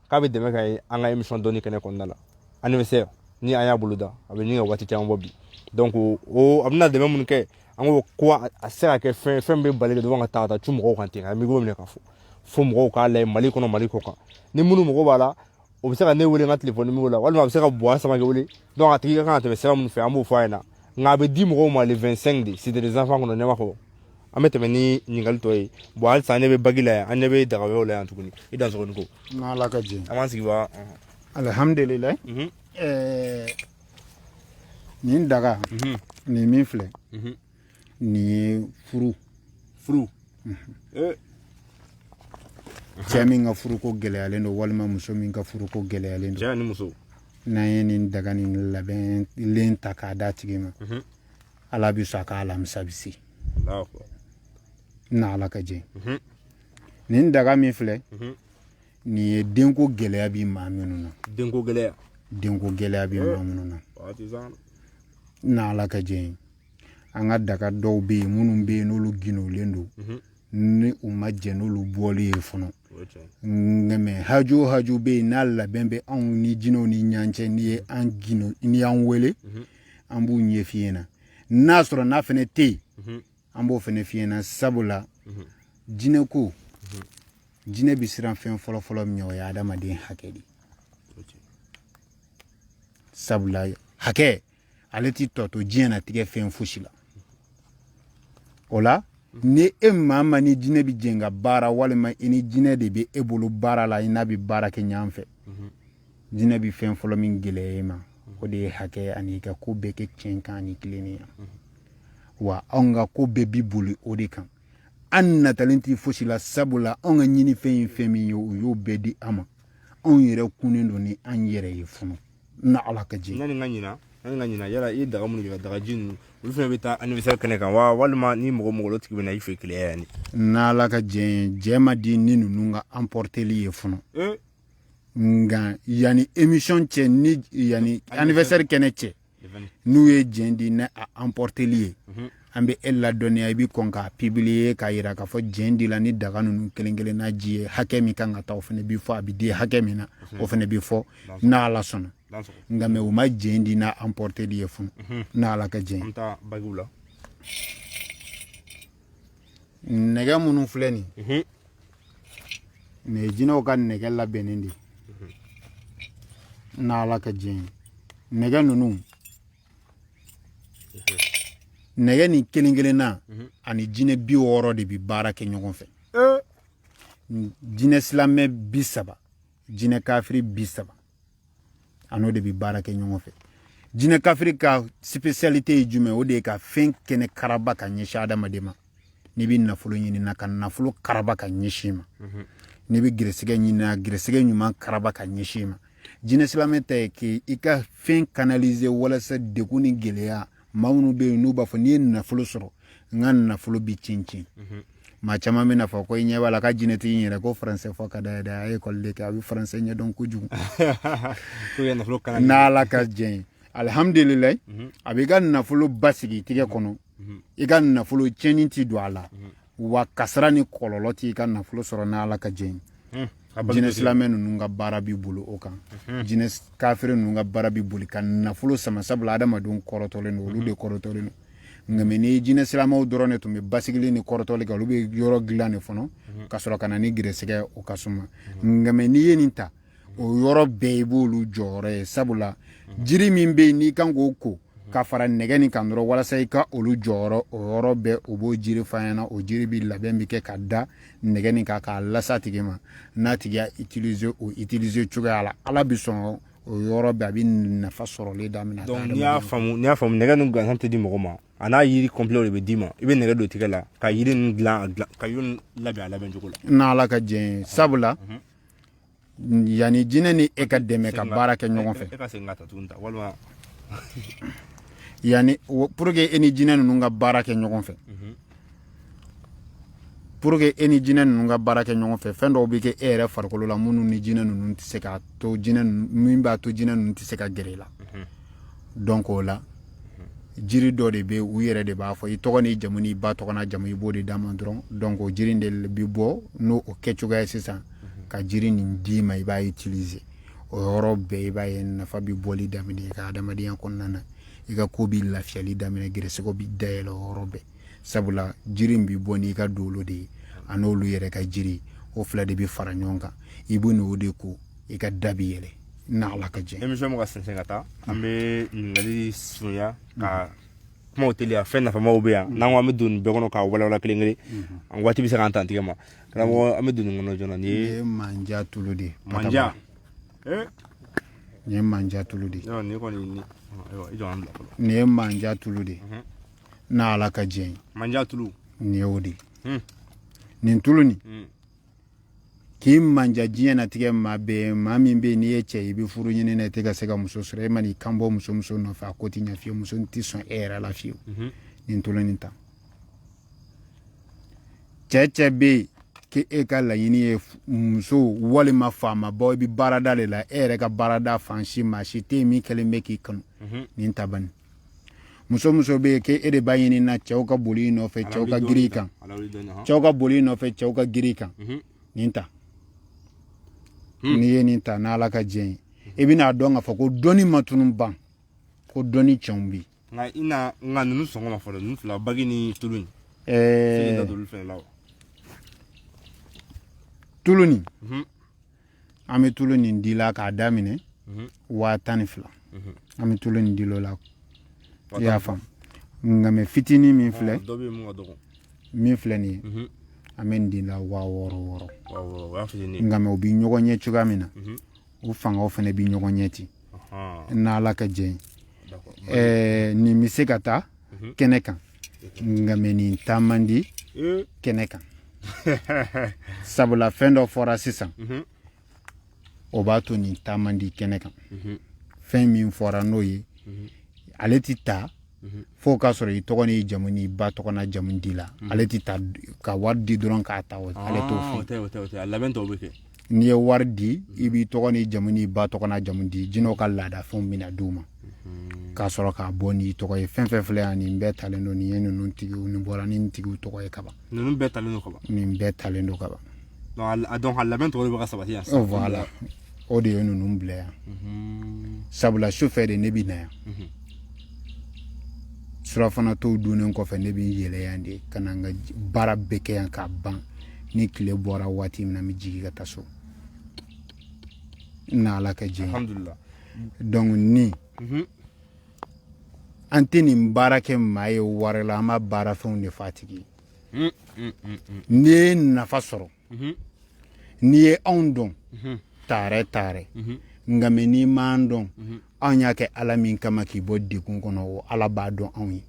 k'a bɛ dɛmɛ ka ye an ka émission dɔnni kɛnɛ kɔnɔna la anniversaire ni an y'a boloda a bɛ ɲini ka waati caman bɔ bi donc o a bɛna dɛmɛ minnu kɛ an ko ko a se ka kɛ fɛn bɛ bali dɔrɔn ka taa cu mɔgɔw kan ten ka micro minɛ ka fo mɔgɔw k'a layɛ Mali kɔnɔ Mali kɔ kan ni minnu mɔgɔw b'a la o bɛ se ka ne wele n ka téléphone numéro la walima a bɛ se ka Bois Sama wele donc a tigi ka kan ka tɛmɛ sira minnu fɛ an b'o fɔ a ɲɛna nka a bɛ di mɔgɔw ma le 25 de c'était des enfants kɔnɔ ɲɛma kɔ an bɛ tɛmɛ ni ɲininkali tɔ ye bon halisa an ɲɛ bɛ bagi la yan an ɲɛ bɛ dagawɛrɛw la yan tuguni i dansɔgɔni ko n'ala ka jɛ an b'an sigi wa alhamdulillah nin daga nin min filɛ nin ye furu cɛ min ka furuko gɛlɛyalen don walima muso min ka furuko gɛlɛyalen don cɛ ni muso n'an ye nin daga nin labɛnlen ta k'a d'a tigi ma ala bɛ sɔn a ka alamisa bɛ se n'ala ka jɛ nin daga min filɛ nin ye denko gɛlɛya bi maa minnu na denko gɛlɛya bi maa minnu na n'ala ka jɛ an ka daga dɔw bɛ yen minnu bɛ yen n'olu ginolen don ni u ma jɛ n'olu bɔli ye fɔlɔ nka mɛ hajo hajo bɛ yen n'a labɛn bɛ anw ni jinɛw ni ɲɔgɔn cɛ n'i ye an gino n'i y'an wele an b'u ɲɛ f'i ɲɛna n'a sɔrɔ n'a fɛnɛ tɛ yen an b'o fɛnɛ f'i ɲɛna sabula jinɛ ko jinɛ bɛ siran fɛn fɔlɔ min ɲɛ o ye adamaden hakɛ de sabula hakɛ ale ti tɔ to diɲɛnatigɛ fɛn fosi la o la ni e maa ma ni jinɛ bɛ jɛ n ka baara walima i ni jinɛ de bɛ e bolo baara la i n'a bɛ baara kɛ ɲɔgɔn fɛ jinɛ bɛ fɛn fɔlɔ min gɛlɛya e ma o de ye hakɛ ani i ka ko bɛɛ kɛ tiɲɛ kan ani tilennenya wa anw ka ko bɛɛ bi boli o de kan an natalen tɛ fosi la sabula anw ka ɲinifɛn ye fɛn min ye o y'o bɛɛ di an ma anw yɛrɛ kunnen don ni an yɛrɛ ye fɔlɔ na ala ka jɛ yani n ka ɲina yala i ye daga minnu jɔ dagaji ninnu olu fana bɛ taa anniversaire kɛnɛ kan wa walima ni mɔgɔ tigi bɛ na i fɛ keleya yan n'ala ka jɛ jɛ ma di ni ninnu ka emporteli ye fɔlɔ nka yanni émission cɛ ni yanni anniversaire kɛnɛ cɛ n'u ye jɛ di ni a emporteli ye an bɛ e ladɔnniya i bɛ kɔn k'a publier k'a jira k'a fɔ jɛ di la ni daga ninnu kelen kelen n'a ji ye hakɛ min kan ka taa o fana bɛ fɔ a bɛ di hakɛ min na o fana bɛ fɔ n'ala sɔnna nka mɛ u ma jɛ di n'a emporteli ye fɔlɔ n'ala ka jɛ nɛgɛ minnu filɛ nin nin ye jinɛw ka nɛgɛ labɛnnen de n'ala ka jɛ nɛgɛ ninnu nɛgɛ ni kelen kelenna ani jinɛ 60 de bi baara kɛ ɲɔgɔn fɛ jinɛ silamɛ 30 jinɛ kafiri 30 ano de bi baara kɛ ɲɔgɔn fɛ jinɛ kafiri ka spécialité ye jumɛn o de ye ka fɛn kɛnɛ karaba ka ɲɛsin adamaden ma n'i bɛ nafolo ɲinina ka nafolo karaba ka ɲɛsin ma n'i bɛ gɛrɛsɛgɛ ɲinina gɛrɛsɛgɛ ɲuman karaba ka ɲɛsin ma jinɛ silamɛ ta ye k'i ka fɛn canaliser walasa degun ni gɛlɛya maa minnu bɛ yen n'u b'a fɔ n'i ye nafolo sɔrɔ n ka nafolo bi cincin maa caman bɛ na fɔ ko i ɲɛ b'a la ka jinɛtigi in yɛrɛ ko faransɛ fɔ ka da yɛrɛ a ye ekɔli de kɛ a bɛ faransɛ ɲɛdɔn kojugu n'ala ka jɛ alihamdulilayi a b'i ka nafolo basigi tigɛ kɔnɔ i ka nafolo tiɲɛni ti don a la wa kasara ni kɔlɔlɔ ti i ka nafolo sɔrɔ n'ala ka jɛ jinɛ silamɛ ninnu ka baara b'i bolo o kan jinɛ kafiri ninnu ka baara b'i boli ka nafolo sama sabula adamadenw kɔrɔtɔlen don olu de kɔrɔtɔlen don nka mɛ ni jinɛ silamɛw dɔrɔn de tun bɛ basigili ni kɔrɔtɔli kɛ olu bɛ yɔrɔ dilan de fɔlɔ ka sɔrɔ ka na ni gɛrɛsɛgɛ o ka suma nka mɛ n'i ye nin ta o yɔrɔ bɛɛ i b'olu jɔyɔrɔ ye sabula jiri min bɛ yen n'i kan k'o ko ka fara nɛgɛ nin kan dɔrɔn walasa i ka olu jɔyɔrɔ o yɔrɔ bɛɛ o b'o jiri f'a ɲɛna o jiri bi labɛn bi kɛ ka da nɛgɛ nin kan k'a lasa tigi ma n'a tigi y'a utiliser o utiliser cogoya la ala bi sɔn o yɔrɔ bɛɛ a bɛ nafa sɔrɔlen daminɛ. donc n'i y'a faamu nɛgɛ ninnu gansan tɛ di mɔgɔ ma a n'a yiri complet de bɛ d'i ma i bɛ nɛgɛ don tigɛ la ka yiri ninnu dilan ka yiri labɛn a labɛn cogo la. n'ala ka jɛ sabula yanni jinɛ ni e ka dɛmɛ ka baara kɛ ɲɔgɔn fɛ. e ka segin ka ta tuguni ta walima. yanni pour que e ni jinɛ ninnu ka baara kɛ ɲɔgɔn fɛ pour que e ni jinɛ ninnu ka baara kɛ ɲɔgɔn fɛ fɛn dɔw bɛ kɛ e yɛrɛ farikolo la minnu ni jinɛ ninnu tɛ se ka to jinɛ min b'a to jinɛ ninnu tɛ se ka gɛrɛ i la donc o la jiri dɔ de bɛ yen u yɛrɛ de b'a fɔ i tɔgɔ ni jamu ni ba tɔgɔ n'a jamu i b'o de d'a ma dɔrɔn donc o jiri in de bɛ bɔ n'o kɛcogoya ye sisan ka jiri nin d'i ma i b'a utiliser o yɔrɔ bɛɛ i b'a ye nafa bɛ bɔli daminɛ i ka adamadenya kɔnɔna na i ka ko bɛ lafiyali daminɛ gɛrɛsɛgɛw bɛ dayɛlɛ o yɔrɔ bɛɛ sabula jiri in bɛ bɔ n'i ka dolo de ye a n'olu yɛrɛ ka jiri o fila de bɛ fara ɲɔgɔn kan i bɛ n'o de ko i ka da bɛ yɛlɛ n'ala ka jɛ. émission bɛ ka sɛnsɛn ka taa an bɛ ɲininkali surunya ka kumaw teliya fɛn nafamaw bɛ yan n'an ko an bɛ don nin bɛɛ kɔnɔ k'a walawala kelen kelen an waati bɛ se k'an tantigɛ ma karamɔgɔ an bɛ don nin kɔnɔ joona nin ye manja tulu de ye. manja nin ye manja tulu de ye. nin kɔni i jɔ an bila fɔlɔ. nin ye manja tulu de ye n'ala ka jɛ. manja tulu. nin y'o de ye nin tulu nin k'i manja diɲɛ natigɛ maa bɛɛ maa min bɛ yen n'i ye cɛ i bɛ furu ɲini na i tɛ ka se ka muso sɔrɔ e ma n'i kan bɔ muso nɔfɛ a ko tɛ ɲɛ fiyewu muso tɛ sɔn e yɛrɛ la fiyewu nin tulu nin ta cɛ bɛ yen k'e ka laɲini ye muso walima faamabaw i bɛ baarada de la e yɛrɛ ka baarada fan si maa si tɛ yen min kɛlen bɛ k'i kanu nin ta bani muso be ke e de b'a ɲini na cɛw ka boli i nɔfɛ cɛw ka giri kan cɛw ka boli i nɔfɛ cɛw ka giri kan nin ta n'i ye nin ta n'Ala ka jɛn ye i bɛna dɔn k'a fɔ ko dɔnni ma tunu ban ko dɔnni cɛnw bi nka ninnu sɔngɔ ma fɔlɔ ninnu fila bagi ni tulu in tulu nin an bɛ tulu nin di la k'a daminɛ 12,000 an bɛ tulu nin di la i y'a faamu nka mɛ fitinin min filɛ min filɛ nin ye an bɛ nin di la 6,600 nka mɛ u bɛ ɲɔgɔn ɲɛ cogoya min na u fangaw fana bɛ ɲɔgɔn ɲɛ ten n'Ala ka jɛn ye nin bɛ se ka taa kɛnɛ kan nka mɛ nin taa man di kɛnɛ kan sabula fɛn dɔ fɔra sisan o b'a to nin taa man di kɛnɛ kan fɛn min fɔra n'o ye ale ti ta fo k'a sɔrɔ i tɔgɔ n'i jamu n'i ba tɔgɔ n'a jamu di la ale ti ta ka wari di dɔrɔn k'a ta ale t'o fɛ n'i ye wari di i b'i tɔgɔ n'i jamu n'i ba tɔgɔ n'a jamu di jinɛw ka laadafɛnw bɛna d'u ma k'a sɔrɔ k'a bɔ n'i tɔgɔ ye fɛn fɛn filɛ yan nin bɛɛ talen don nin ye ninnu tigiw nin bɔra ni nin tigiw tɔgɔ ye kaban ninnu bɛɛ talen don kaban nin bɛɛ talen don kaban donc a labɛn tɔgɔ de bɛ ka sabati yan voilà o de ye ninnu bila yan sabula sufɛ de ne bɛ na yan surafana tɔw dunnen kɔfɛ ne bɛ yɛlɛ yan de ka na n ka baara bɛɛ kɛ yan k'a ban ni tile bɔra waati min na n bɛ jigin ka taa so n'Ala ka jɛn alhamdulillah donc ni an tɛ nin baara kɛ maa ye wari la an b'a baara fɛnw de f'a tigi ye n'i ye nafa sɔrɔ n'i ye anw dɔn taarɛ nka mɛ n'i m'an dɔn anw y'a kɛ Ala min kama k'i bɔ degun kɔnɔ o Ala b'a dɔn anw ye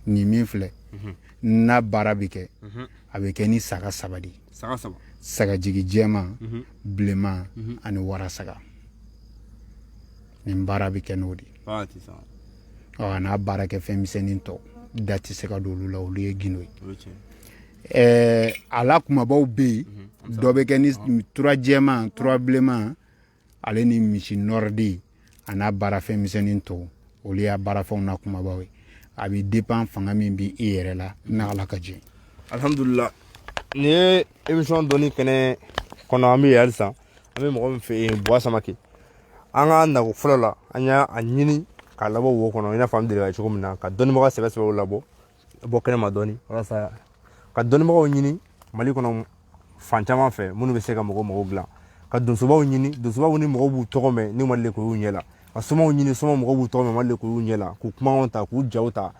nin min filɛ n'a baara bɛ kɛ a bɛ kɛ ni saga saba de sagajigi jɛman bilenman ani warasaga nin baara bɛ kɛ n'o de a n'a baara kɛ fɛn misɛnnin tɔ da tɛ se ka don olu la olu ye gindo ye a la kumabaw bɛ yen dɔ bɛ kɛ ni tura jɛman tura bilenman ale ni misi nɔrɔdi a n'a baara fɛn misɛnnin tɔ olu y'a baara fɛnw na kumabaw ye a bɛ dépend fanga min bɛ i yɛrɛ la n'Ala ka jɛn alhamdulillah nin ye émission dɔnni kɛnɛ kɔnɔ an bɛ yen halisa an bɛ mɔgɔ min fɛ yen Buwa Samake an ka nako fɔlɔ la an y'a ɲini k'a labɔ wo kɔnɔ i n'a fɔ an deli ka cogo min na ka dɔnnibaga sɛbɛsɛbɛw labɔ bɔ kɛnɛ ma dɔɔni walasa ka dɔnnibagaw ɲini Mali kɔnɔ fan caman fɛ minnu bɛ se ka mɔgɔw mago dilan ka donsobaw ɲini donsobaw ni mɔgɔw b'u tɔgɔ mɛn n'u ma deli k'u ɲɛ la ka somaw ɲini soma mɔgɔw b'u tɔgɔ mɛn ma deli k'u ɲɛ la k'u kumakanw ta k'u jaw ta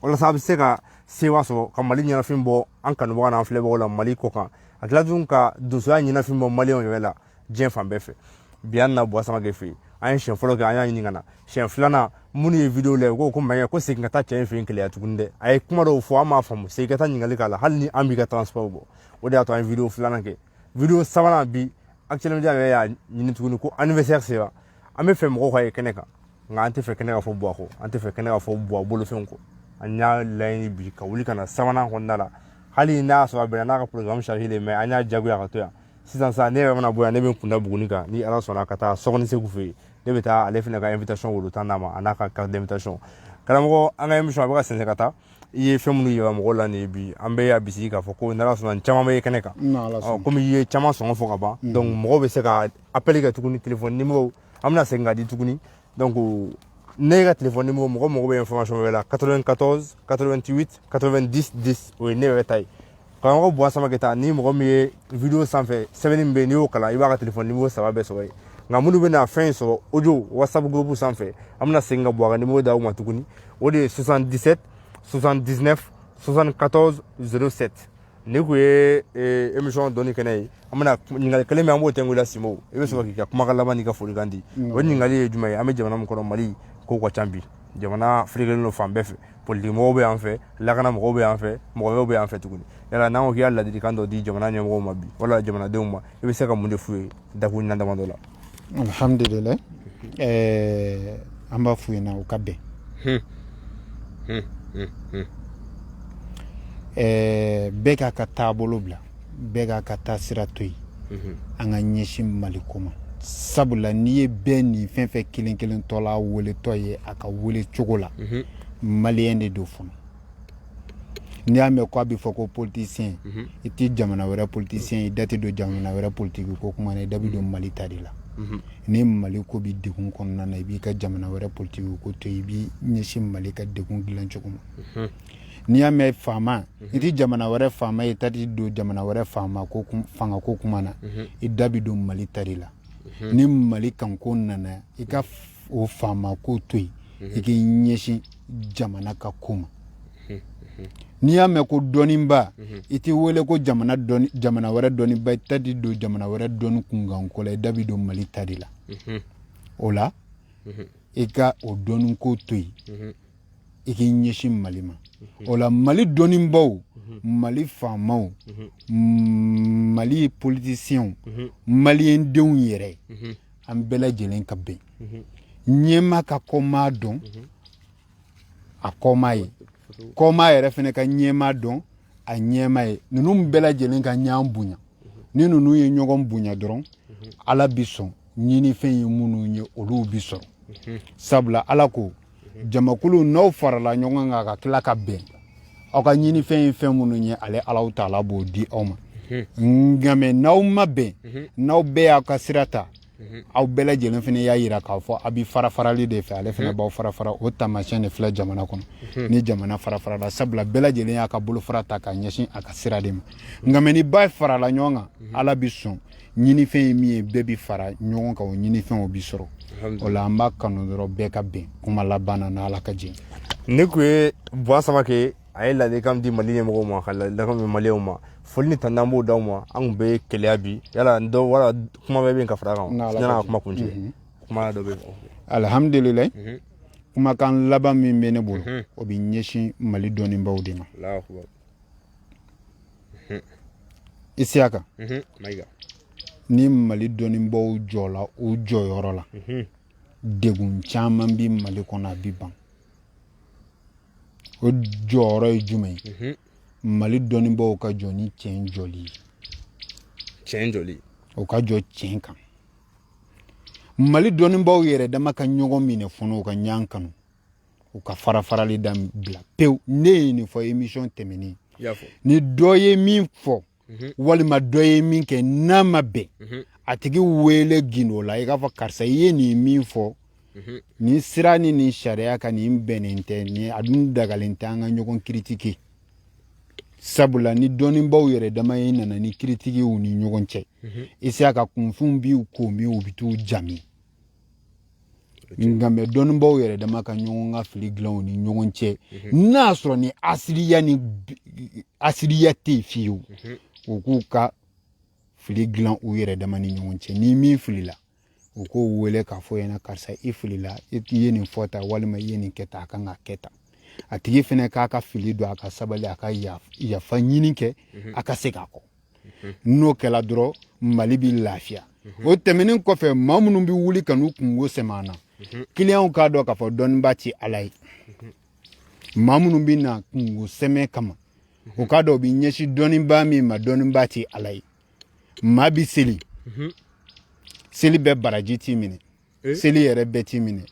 walasa a bɛ se ka sewa sɔrɔ ka Mali ɲɛnafin bɔ an kanubaga n'an filɛbagaw la Mali kɔ kan a tila tun ka donsoya ɲɛnafin bɔ maliyɛnw yɛrɛ la diɲɛ fan bɛɛ fɛ bi an na Buwa Samake fɛ yen an ye siɲɛ fɔlɔ kɛ an y'a ɲini ka na siɲɛ filanan minnu ye video lajɛ u ko mankɛ ko segin ka taa cɛ in fɛ yen keleya tuguni dɛ a ye kuma dɔw fɔ an m'a faamu segin ka taa ɲininkali k'a la hali ni an b'i ka transport bɔ o de y'a to an ye video filanan kɛ video sabanan bi actuellement yɛrɛ y'a ɲini tuguni ko anniversaire sera an bɛ fɛ mɔgɔw ka ye kɛnɛ kan nka an tɛ fɛ kɛnɛ ka fɔ Buwa kɔ an tɛ fɛ kɛnɛ ka fɔ Buwa bolofɛnw kɔ an y'a laɲini bi ka wuli ka na sabanan kɔnɔna la hali n'a y'a sɔrɔ a bɛnna n'a ka programme chargé mais an y'a diyagoya ka to yan sisan sa ne yɛrɛ mana bɔ yan ne bɛ n kunda Buguni kan ni Ala sɔnna ka taa Sɔkɔni Seku fɛ yen ne bɛ taa ale fana ka invitation wolo tan d'a ma a n'a ka carte d'invitation karamɔgɔ an ka émission a bɛ ka sɛnsɛn ka taa i ye fɛn minnu yira mɔgɔw la nin ye bi an bɛ a bisigi k'a fɔ ko n'Ala sɔnna caman bɛ ye kɛnɛ kan komi i ye caman sɔngɔ fɔ ka ban donc mɔgɔw bɛ se ka appel kɛ tuguni téléphone numéro an bɛna segin ka di tuguni donc ne ka téléphone numéro mɔgɔ mago bɛ information wɛrɛ la 94 88 90 10 o ye ne yɛrɛ ta ye karamɔgɔ Buwa Samake ta ni mɔgɔ min ye video sanfɛ sɛbɛnni min bɛ yen n'i y'o kalan i b'a ka téléphone numéro saba bɛɛ sɔrɔ yen nka minnu bɛna fɛn in sɔrɔ audio WhatsApp groupe sanfɛ an bɛna segin ka Buwa ka numéro d'aw ma tuguni o de ye 77 79 74 07 ni kun ye émission dɔnni kɛnɛ ye an bɛna ɲininkali kelen min an b'o tɛnku i la Simo i bɛ sɔrɔ k'i ka kumakan laban n'i ka folikan di o ɲininkali ye jumɛn ye an bɛ jamana min kɔnɔ Mali kow ka ca bi jamana firikelen don fan bɛɛ fɛ politique mɔgɔw bɛ yan fɛ lakana mɔgɔw bɛ yan fɛ mɔgɔ wɛrɛw bɛ yan fɛ tuguni yala n'an ko k'i y'a ladilikan dɔ di jamana ɲɛmɔgɔw ma bi wala jamanadenw ma i bɛ se ka mun de f'u ye dakun ɲɛnama damadɔ la alhamdulillah an b'a f'u ɲɛna u ka bɛn bɛɛ k'a ka taabolo bila bɛɛ k'a ka taa sira to yen an ka ɲɛsin Mali ko ma sabula n'i ye bɛɛ nin fɛn fɛn kelen kelen tɔ la weletɔ ye a ka wele cogo la maliyɛn de don fɔlɔ n'i y'a mɛn ko a bɛ fɔ ko politicien i tɛ jamana wɛrɛ politicien i da tɛ don jamana wɛrɛ politique ko kuma na i da bɛ don Mali ta de la ni Mali ko bɛ degun kɔnɔna na i b'i ka jamana wɛrɛ politique ko to i b'i ɲɛsin Mali ka degun dilan cogo ma n'i y'a mɛn faama i tɛ jamana wɛrɛ faama i ta tɛ don jamana wɛrɛ faama ko fanga ko kuma na i da bɛ don Mali ta de la ni Mali kanko nana i ka o faama ko to yen i k'i ɲɛsin jamana ka ko ma n'i y'a mɛn ko dɔnniba i tɛ wele ko jamana wɛrɛ dɔnniba i ta tɛ don jamana wɛrɛ dɔnni kunkanko la i da bɛ don Mali ta de la o la i ka o dɔnni ko to yen i k'i ɲɛsin Mali ma o la Mali dɔnnibaw Mali faamaw Mali politiciens maliyɛn denw yɛrɛ an bɛɛ lajɛlen ka bɛn ɲɛmaa ka kɔmaa dɔn a kɔmaa ye kɔmaa yɛrɛ fana ka ɲɛmaa dɔn a ɲɛmaa ye ninnu bɛɛ lajɛlen ka ɲɔgɔn bonya ni ninnu ye ɲɔgɔn bonya dɔrɔn Ala bi sɔn ɲinifɛn ye minnu ye olu bi sɔrɔ sabula Ala ko jamakulu n'aw farala ɲɔgɔn kan ka tila ka bɛn aw ka ɲinifɛn ye fɛn minnu ye ale Alahu Taala b'o di aw ma nka mɛ n'aw ma bɛn n'aw bɛɛ y'aw ka sira ta aw bɛɛ lajɛlen fana y'a yira k'a fɔ a bɛ fara-farali de fɛ ale fana b'aw fara-fara o taamasiyɛn de filɛ jamana kɔnɔ ni jamana fara-farala sabula bɛɛ lajɛlen y'a ka bolofara ta k'a ɲɛsin a ka sira de ma nka mɛ ni ba farala ɲɔgɔn kan Ala bi sɔn ɲinifɛn ye min ye bɛɛ bi fara ɲɔgɔn kan o ɲinifɛn o bi sɔrɔ o la an b'a kanu dɔrɔn bɛɛ ka bɛn kuma laban na n'Ala ka jɛ ne ko ye Buwa Samake a ye ladilikan di Mali ɲɛmɔgɔw ma ka ladilikan min maliyɛnw ma foli ni tanu an b'o d'aw ma an kun bɛ keleya bi yala dɔ wala kuma bɛ ka fara kan yani ka kuma kuncɛ kuma dɔ bɛ alhamdulilayi kumakan laban min bɛ ne bolo o bɛ ɲɛsin Mali dɔnnibaw de ma Isiyaka ni Mali dɔnnibaw jɔla o jɔyɔrɔ la degun caman bi Mali kɔnɔ a bi ban o jɔyɔrɔ ye jumɛn ye Mali dɔnnibaw ka jɔ ni tiɲɛ jɔli ye tiɲɛ jɔli o ka jɔ tiɲɛ kan Mali dɔnnibaw yɛrɛ dama ka ɲɔgɔn minɛ fɔlɔ u ka ɲɔgɔn kanu u ka fara-farali dabila pewu ne ye nin fɔ émission tɛmɛnen ni dɔ ye min fɔ walima dɔ ye min kɛ n'a ma bɛn a tigi wele gindo la i k'a fɔ karisa i ye nin min fɔ nin sira ni nin sariya ka nin bɛnnen tɛ ni a dun dagalen tɛ an ka ɲɔgɔn kiritike sabula ni dɔnnibaw yɛrɛ dama ye nana ni kiritike u ni ɲɔgɔn cɛ Isiyaka kunfun b'i ko min u bɛ t'u jami nka mɛ dɔnnibaw yɛrɛ dama ka ɲɔgɔn ka fili dilan u ni ɲɔgɔn cɛ n'a sɔrɔ ni asiriya tɛ yen fiyewu u k'u ka fili dilan u yɛrɛ dama ni ɲɔgɔn cɛ ni min filila u k'o wele k'a fɔ ɲɛna karisa i filila i ye nin fɔ ta walima i ye nin kɛ ta a kan ka kɛ ta a tigi fana k'a ka fili don a ka sabali a ka yafa ɲini kɛ a ka se k'a kɔ n'o kɛla dɔrɔn Mali bɛ lafiya o tɛmɛnen kɔfɛ maa minnu bɛ wuli ka n'u kungo sɛmɛ an na kiliyanw k'a dɔn k'a fɔ dɔnniba tɛ Ala ye maa minnu bɛ na kungo sɛmɛ kama o k'a dɔn u bɛ ɲɛsin dɔnniba min ma dɔnniba tɛ Ala ye maa bɛ seli seli bɛɛ baraji t'i minɛ seli yɛrɛ bɛɛ t'i minɛ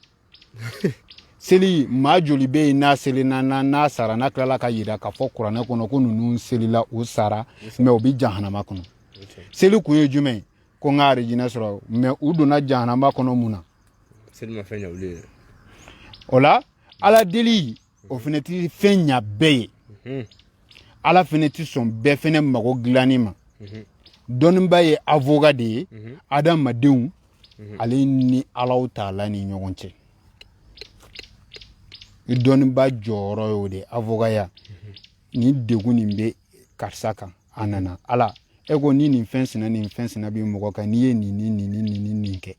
seli maa joli bɛ yen n'a seli n'a sara n'a tilala ka yira k'a fɔ kuranɛ kɔnɔ ko ninnu selila u sara mɛ u bɛ jahanama kɔnɔ seli kun ye jumɛn ko n ka arijinɛ sɔrɔ mɛ u donna jahanama kɔnɔ mun na seli ma fɛn ɲɛ olu ye o la Ala deli o fana tɛ fɛn ɲɛ bɛɛ ye Ala fana tɛ sɔn bɛɛ fana mago dilanni ma dɔnniba ye avocat de ye adamadenw ale ni Alahu Taala ni ɲɔgɔn cɛ dɔnniba jɔyɔrɔ y'o de avocaya ni degun nin bɛ karisa kan a nana Ala e ko ni nin fɛn sina bɛ mɔgɔ kan n'i ye nin kɛ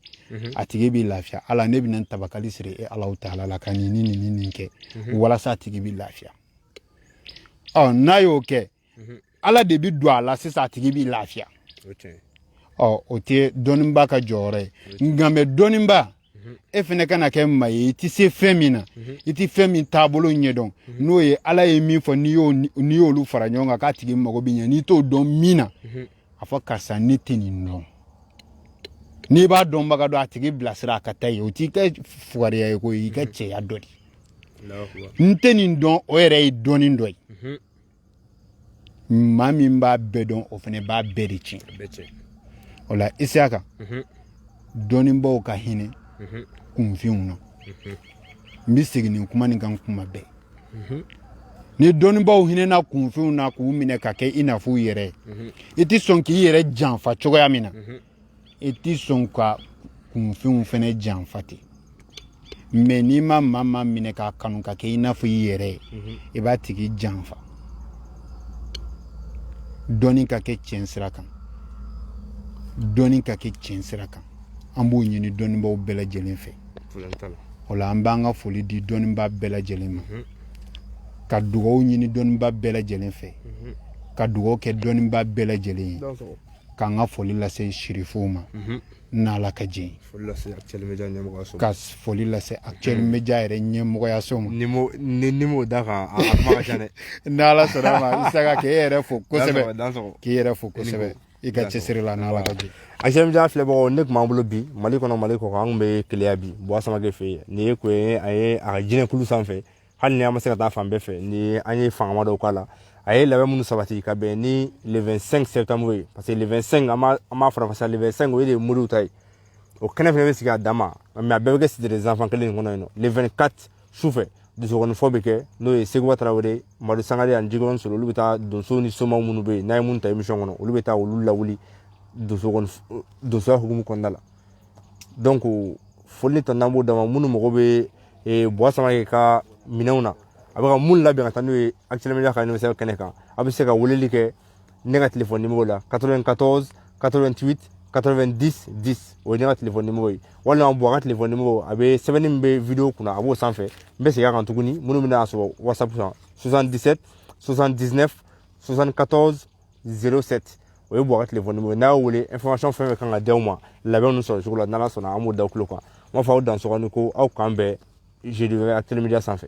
a tigi bɛ lafiya Ala ne bɛna tabakali siri e Alahu Taala la ka nin kɛ walasa a tigi bɛ lafiya n'a y'o kɛ Ala de bɛ don a la sisan a tigi bɛ lafiya o tɛ dɔnniba ka jɔyɔrɔ ye nka mɛ dɔnniba e fana kana kɛ maa ye i tɛ se fɛn min na i tɛ fɛn min taabolo ɲɛdɔn n'o ye Ala ye min fɔ n'i y'olu fara ɲɔgɔn kan k'a tigi mago bɛ ɲɛ n'i t'o dɔn min na a fɔ karisa ne tɛ nin dɔn n'i b'a dɔnbaga dɔn a tigi bilasira a ka taa ye o t'i kɛ fugariya ye ko i ka cɛya dɔ de n tɛ nin dɔn o yɛrɛ ye dɔnni dɔ ye maa min b'a bɛɛ dɔn o fana b'a bɛɛ de tiɲɛ o la Isiyaka dɔnnibaw ka hinɛ kunfinw na n bɛ segin nin kuma nin kan kuma bɛɛ ni dɔnnibaw hinɛna kunfinw na k'u minɛ ka kɛ i n'a fɔ u yɛrɛ ye i tɛ sɔn k'i yɛrɛ janfa cogoya min na i tɛ sɔn ka kunfinw fana janfa ten mais n'i ma maa minɛ k'a kanu ka kɛ i n'a fɔ i yɛrɛ ye i b'a tigi janfa dɔnni ka kɛ tiɲɛ sira kan dɔnni ka kɛ tiɲɛ sira kan an b'o ɲini dɔnnibaw bɛɛ lajɛlen fɛ o la an b'an ka foli di dɔnniba bɛɛ lajɛlen ma ka dugawu ɲini dɔnniba bɛɛ lajɛlen fɛ ka dugawu kɛ dɔnniba bɛɛ lajɛlen ye k'an ka foli lase sirifuw ma n'Ala ka jɛ ka foli lase Actuel Media yɛrɛ ɲɛmɔgɔyaso ma ni m'o da kan a kuma ka ca dɛ n'Ala sɔnna ma Isaka k'e yɛrɛ fo kosɛbɛ i ka cɛsiri la n'Ala ka jɛ Actuel Media filɛbagaw ne tun b'an bolo bi Mali kɔnɔ Mali kɔ kan an tun bɛ Keleya bi Buwa Samake fɛ yen nin ye ko ye a ye a ka jinɛkulu sanfɛ hali ni an ma se ka taa fan bɛɛ fɛ ni an ye fangama dɔw k'a la a ye labɛn minnu sabati ka bɛn ni le 25 septembre ye parce que le 25 an m'a fara fasa le 25 o ye de Modiw ta ye o kɛnɛ fana bɛ sigi a dan ma mais a bɛɛ bɛ kɛ Cité des Enfants kelen in kɔnɔ yen nɔ le 24 sufɛ dusukɔnifɔ bɛ kɛ n'o ye Seguba Tarawele Madu Sangare ani Jikɔrɔni Solo olu bɛ taa donso ni somaw minnu bɛ yen n'a ye minnu ta émission kɔnɔ olu bɛ taa olu lawuli donsoya hukumu kɔnɔna la donc foli ni tɔn b'o dama minnu mago bɛ Buwa Samake ka minɛnw na a bɛ ka mun labɛn ka taa n'o ye Actuel Media ka anniversaire kɛnɛ kan a bɛ se ka weleli kɛ ne ka téléphone numéro la 94 88 90 10 o ye ne ka téléphone numéro ye walima Buwa ka téléphone numéro a bɛ sɛbɛnni min bɛ vidéo kunna a b'o sanfɛ n bɛ segin a kan tuguni minnu bɛna a sɔrɔ WhatsApp kan 77 79 74 07 o ye Buwa ka téléphone numéro n'a y'o wele information fɛn fɛn kan ka d'aw ma labɛnw ni sɔrɔ cogo la n'Ala sɔnna an b'o d'aw tulo kan n b'a fɔ aw dansɔgɔni ko aw k'an bɛn jeudi wɛrɛ Actuel Media sanfɛ